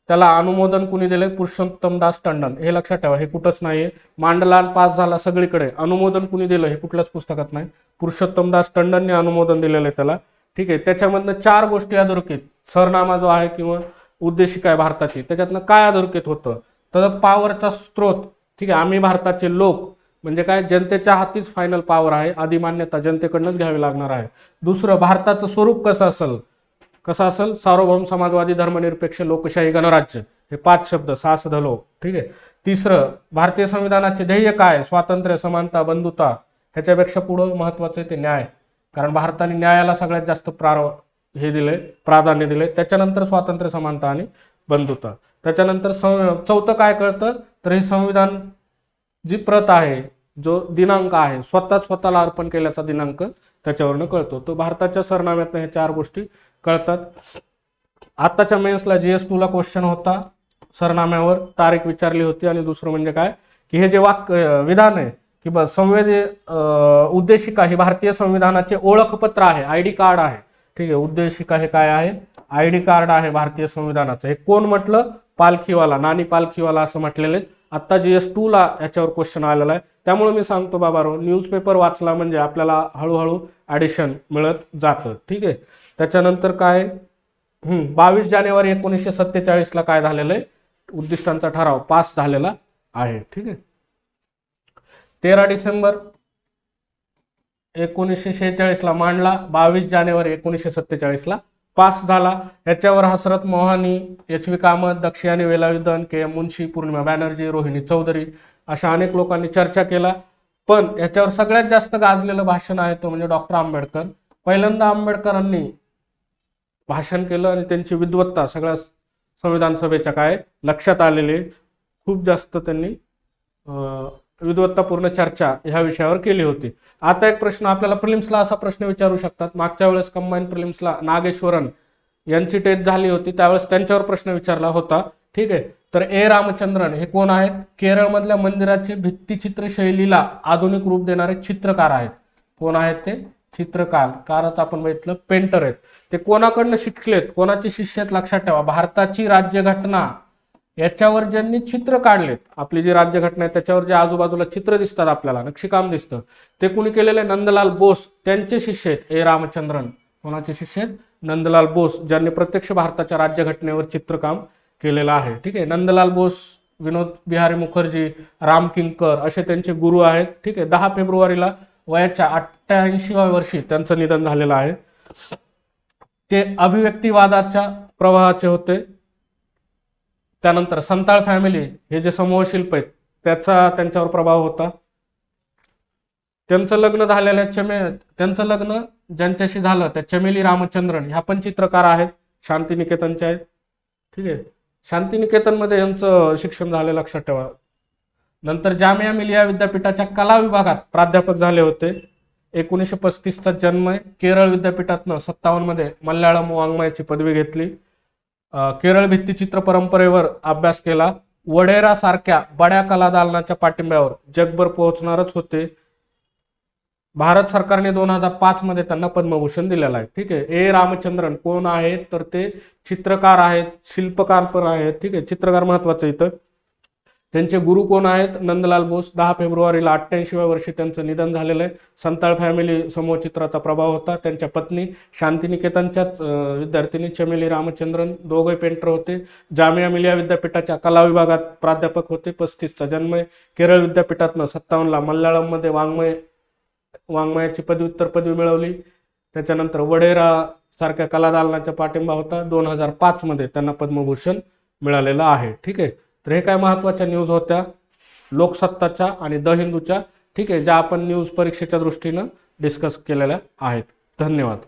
त्याला अनुमोदन कुणी दिले? पुरुषोत्तम दास टंडन. हे लक्षात ठेवा, हे कुठंच नाहीये. मांडला आणि पास झाला सगळीकडे. अनुमोदन कुणी दिलं हे कुठल्याच पुस्तकात नाही. पुरुषोत्तम दास टंडनने अनुमोदन दिलेलं आहे त्याला. ठीक आहे. त्याच्यामधनं 4 गोष्टी अधोरेखित, सरनामा जो आहे किंवा उद्देशिका आहे भारताची, त्याच्यातनं काय अधोरेखित होतं? तर पॉवरचा स्रोत. ठीक आहे. आम्ही भारताचे लोक म्हणजे काय? जनतेच्या हातीच फायनल पॉवर आहे, आधी मान्यता जनतेकडूनच घ्यावी लागणार आहे. दुसरं, भारताचं स्वरूप कसं असेल? सार्वभौम, समाजवादी, धर्मनिरपेक्ष, लोकशाही, गणराज्य. हे 5 शब्द, 6 सदलो. ठीक आहे. तिसरं, भारतीय संविधानाचे ध्येय काय? स्वातंत्र्य, समानता, बंधुता. ह्याच्यापेक्षा पुढं महत्वाचं आहे ते न्याय, कारण भारताने न्यायाला सगळ्यात जास्त प्राधान्य दिले. त्याच्यानंतर स्वातंत्र्य, समानता आणि बंधुता. त्याच्यानंतर चौथं काय कळतं? तर हे संविधान जी प्रत आहे, जो दिनांक आहे, स्वतःला अर्पण केल्याचा दिनांक त्याच्यावरनं कळतो. तो भारताच्या सरनाम्यातनं हे 4 गोष्टी कळतात. आताच्या मेन्सला GS2 ला क्वेश्चन होता, सरनाम्यावर तारीख विचारली होती. आणि दुसरं म्हणजे काय की हे जे विधान आहे की उद्देशिका ही भारतीय संविधानाचे ओळखपत्र आहे, आयडी कार्ड आहे. ठीक आहे. उद्देशिका हे काय आहे? आयडी कार्ड आहे भारतीय संविधानाचं. हे कोण म्हटलं? पालखीवाला, नानी पालखीवाला असं म्हटलेले. आता GS2 ला याच्यावर क्वेश्चन आलेला आहे. त्यामुळे मी सांगतो बाबारो, न्यूजपेपर वाचला म्हणजे आपल्याला हळूहळू ॲडिशन मिळत जातं. ठीक आहे. त्याच्यानंतर काय, 22 जानेवारी 1947ला काय झालेलं आहे? उद्दिष्टांचा ठराव पास झालेला आहे. ठीक आहे. 13 डिसेंबर 1946ला मांडला, 22 जानेवारी 1947ला पास झाला. याच्यावर हसरत मोहानी, HV कामत, दक्षयानी वेलायुधन, KM मुन्शी, पूर्णिमा बॅनर्जी, रोहिणी चौधरी अशा अनेक लोकांनी चर्चा केला. पण याच्यावर सगळ्यात जास्त गाजलेलं भाषण आहे तो म्हणजे डॉक्टर आंबेडकर. पहिल्यांदा आंबेडकरांनी भाषण केलं आणि त्यांची विद्वत्ता सगळ्या संविधान सभेच्या काय लक्षात आलेली. खूप जास्त त्यांनी विद्वत्तापूर्ण चर्चा ह्या विषयावर केली होती. आता एक प्रश्न आपल्याला प्रिलिम्सला असा प्रश्न विचारू शकतात. मागच्या वेळेस कंबाईन प्रिलिम्सला नागेश्वरन यांची टेस्ट झाली होती, त्यावेळेस त्यांच्यावर प्रश्न विचारला होता. ठीक आहे. तर ए रामचंद्रन हे कोण आहेत? केरळमधल्या मंदिराचे भित्तिचित्र शैलीला आधुनिक रूप देणारे चित्रकार आहेत. कोण आहेत ते? चित्रकार. कारच आपण बघितलं पेंटर आहेत. ते कोणाकडनं शिकलेत, कोणाचे शिष्य आहेत? लक्षात ठेवा, भारताची राज्यघटना याच्यावर ज्यांनी चित्र काढलेत, आपली जी राज्यघटना आहे त्याच्यावर जे आजूबाजूला चित्र दिसतात आपल्याला, नक्षीकाम दिसतं, ते कुणी केलेले? नंदलाल बोस. त्यांचे शिष्य आहेत ए रामचंद्रन. कोणाचे शिष्य आहेत? नंदलाल बोस, ज्यांनी प्रत्यक्ष भारताच्या राज्यघटनेवर चित्रकाम केलेलं आहे. ठीक आहे. नंदलाल बोस, विनोद बिहारी मुखर्जी, राम किंकर असे त्यांचे गुरु आहेत. ठीक आहे. 10 फेब्रुवारीला वयाच्या 88व्या वर्षी त्यांचं निधन झालेलं आहे. ते अभिव्यक्तिवादाच्या प्रवाहाचे होते. त्यानंतर संताळ फॅमिली हे जे समूहशिल्प आहेत त्याचा त्यांच्यावर प्रभाव होता. त्यांचं लग्न ज्यांच्याशी झालं त्या चमेली रामचंद्रन ह्या पण चित्रकार आहेत, शांतिनिकेतनच्या आहेत. ठीक आहे. शांतिनिकेतनमध्ये यांचं शिक्षण झालं, लक्षात ठेवा. नंतर जामिया मिलिया विद्यापीठाच्या कला विभागात प्राध्यापक झाले होते. 1935चा जन्म आहे. केरळ विद्यापीठातनं 57 मध्ये मल्याळम वाङ्मयाची पदवी घेतली. केरळ भित्तिचित्र परंपरेवर अभ्यास केला. वडेरा सारख्या बड्या कला दालनाच्या पाठिंब्यावर जगभर पोहोचणारच होते. भारत सरकारने 2005 मध्ये त्यांना पद्मभूषण दिलेला आहे. ठीक आहे. ए रामचंद्रन कोण आहेत? तर ते चित्रकार आहेत, शिल्पकार पण आहेत. ठीक आहे. चित्रकार महत्वाचं इथं. त्यांचे गुरु कोण आहेत? नंदलाल बोस. 10 फेब्रुवारीला 88व्या वर्षी त्यांचं निधन झालेलं आहे. संताळ फॅमिली समूहचित्राचा प्रभाव होता. त्यांच्या पत्नी शांतिनिकेतनच्याच विद्यार्थिनी चमेली रामचंद्रन, दोघे पेंटर होते. जामिया मिलिया विद्यापीठाच्या कला विभागात प्राध्यापक होते. 35चा जन्म आहे. केरळ विद्यापीठातनं 57ला मल्याळम मध्ये वाङ्मयाची पदव्युत्तर पदवी मिळवली. त्याच्यानंतर वडेरा सारख्या कला दालनाचा पाठिंबा होता. 2005 मध्ये त्यांना पद्मभूषण मिळालेलं आहे. ठीक आहे. तर हे काय महत्वाच्या न्यूज होत्या. लोकसत्ताच्या आणि द हिंदूच्या, ठीक आहे, ज्या आपण न्यूज परीक्षेच्या दृष्टीनं डिस्कस केलेल्या आहेत. धन्यवाद.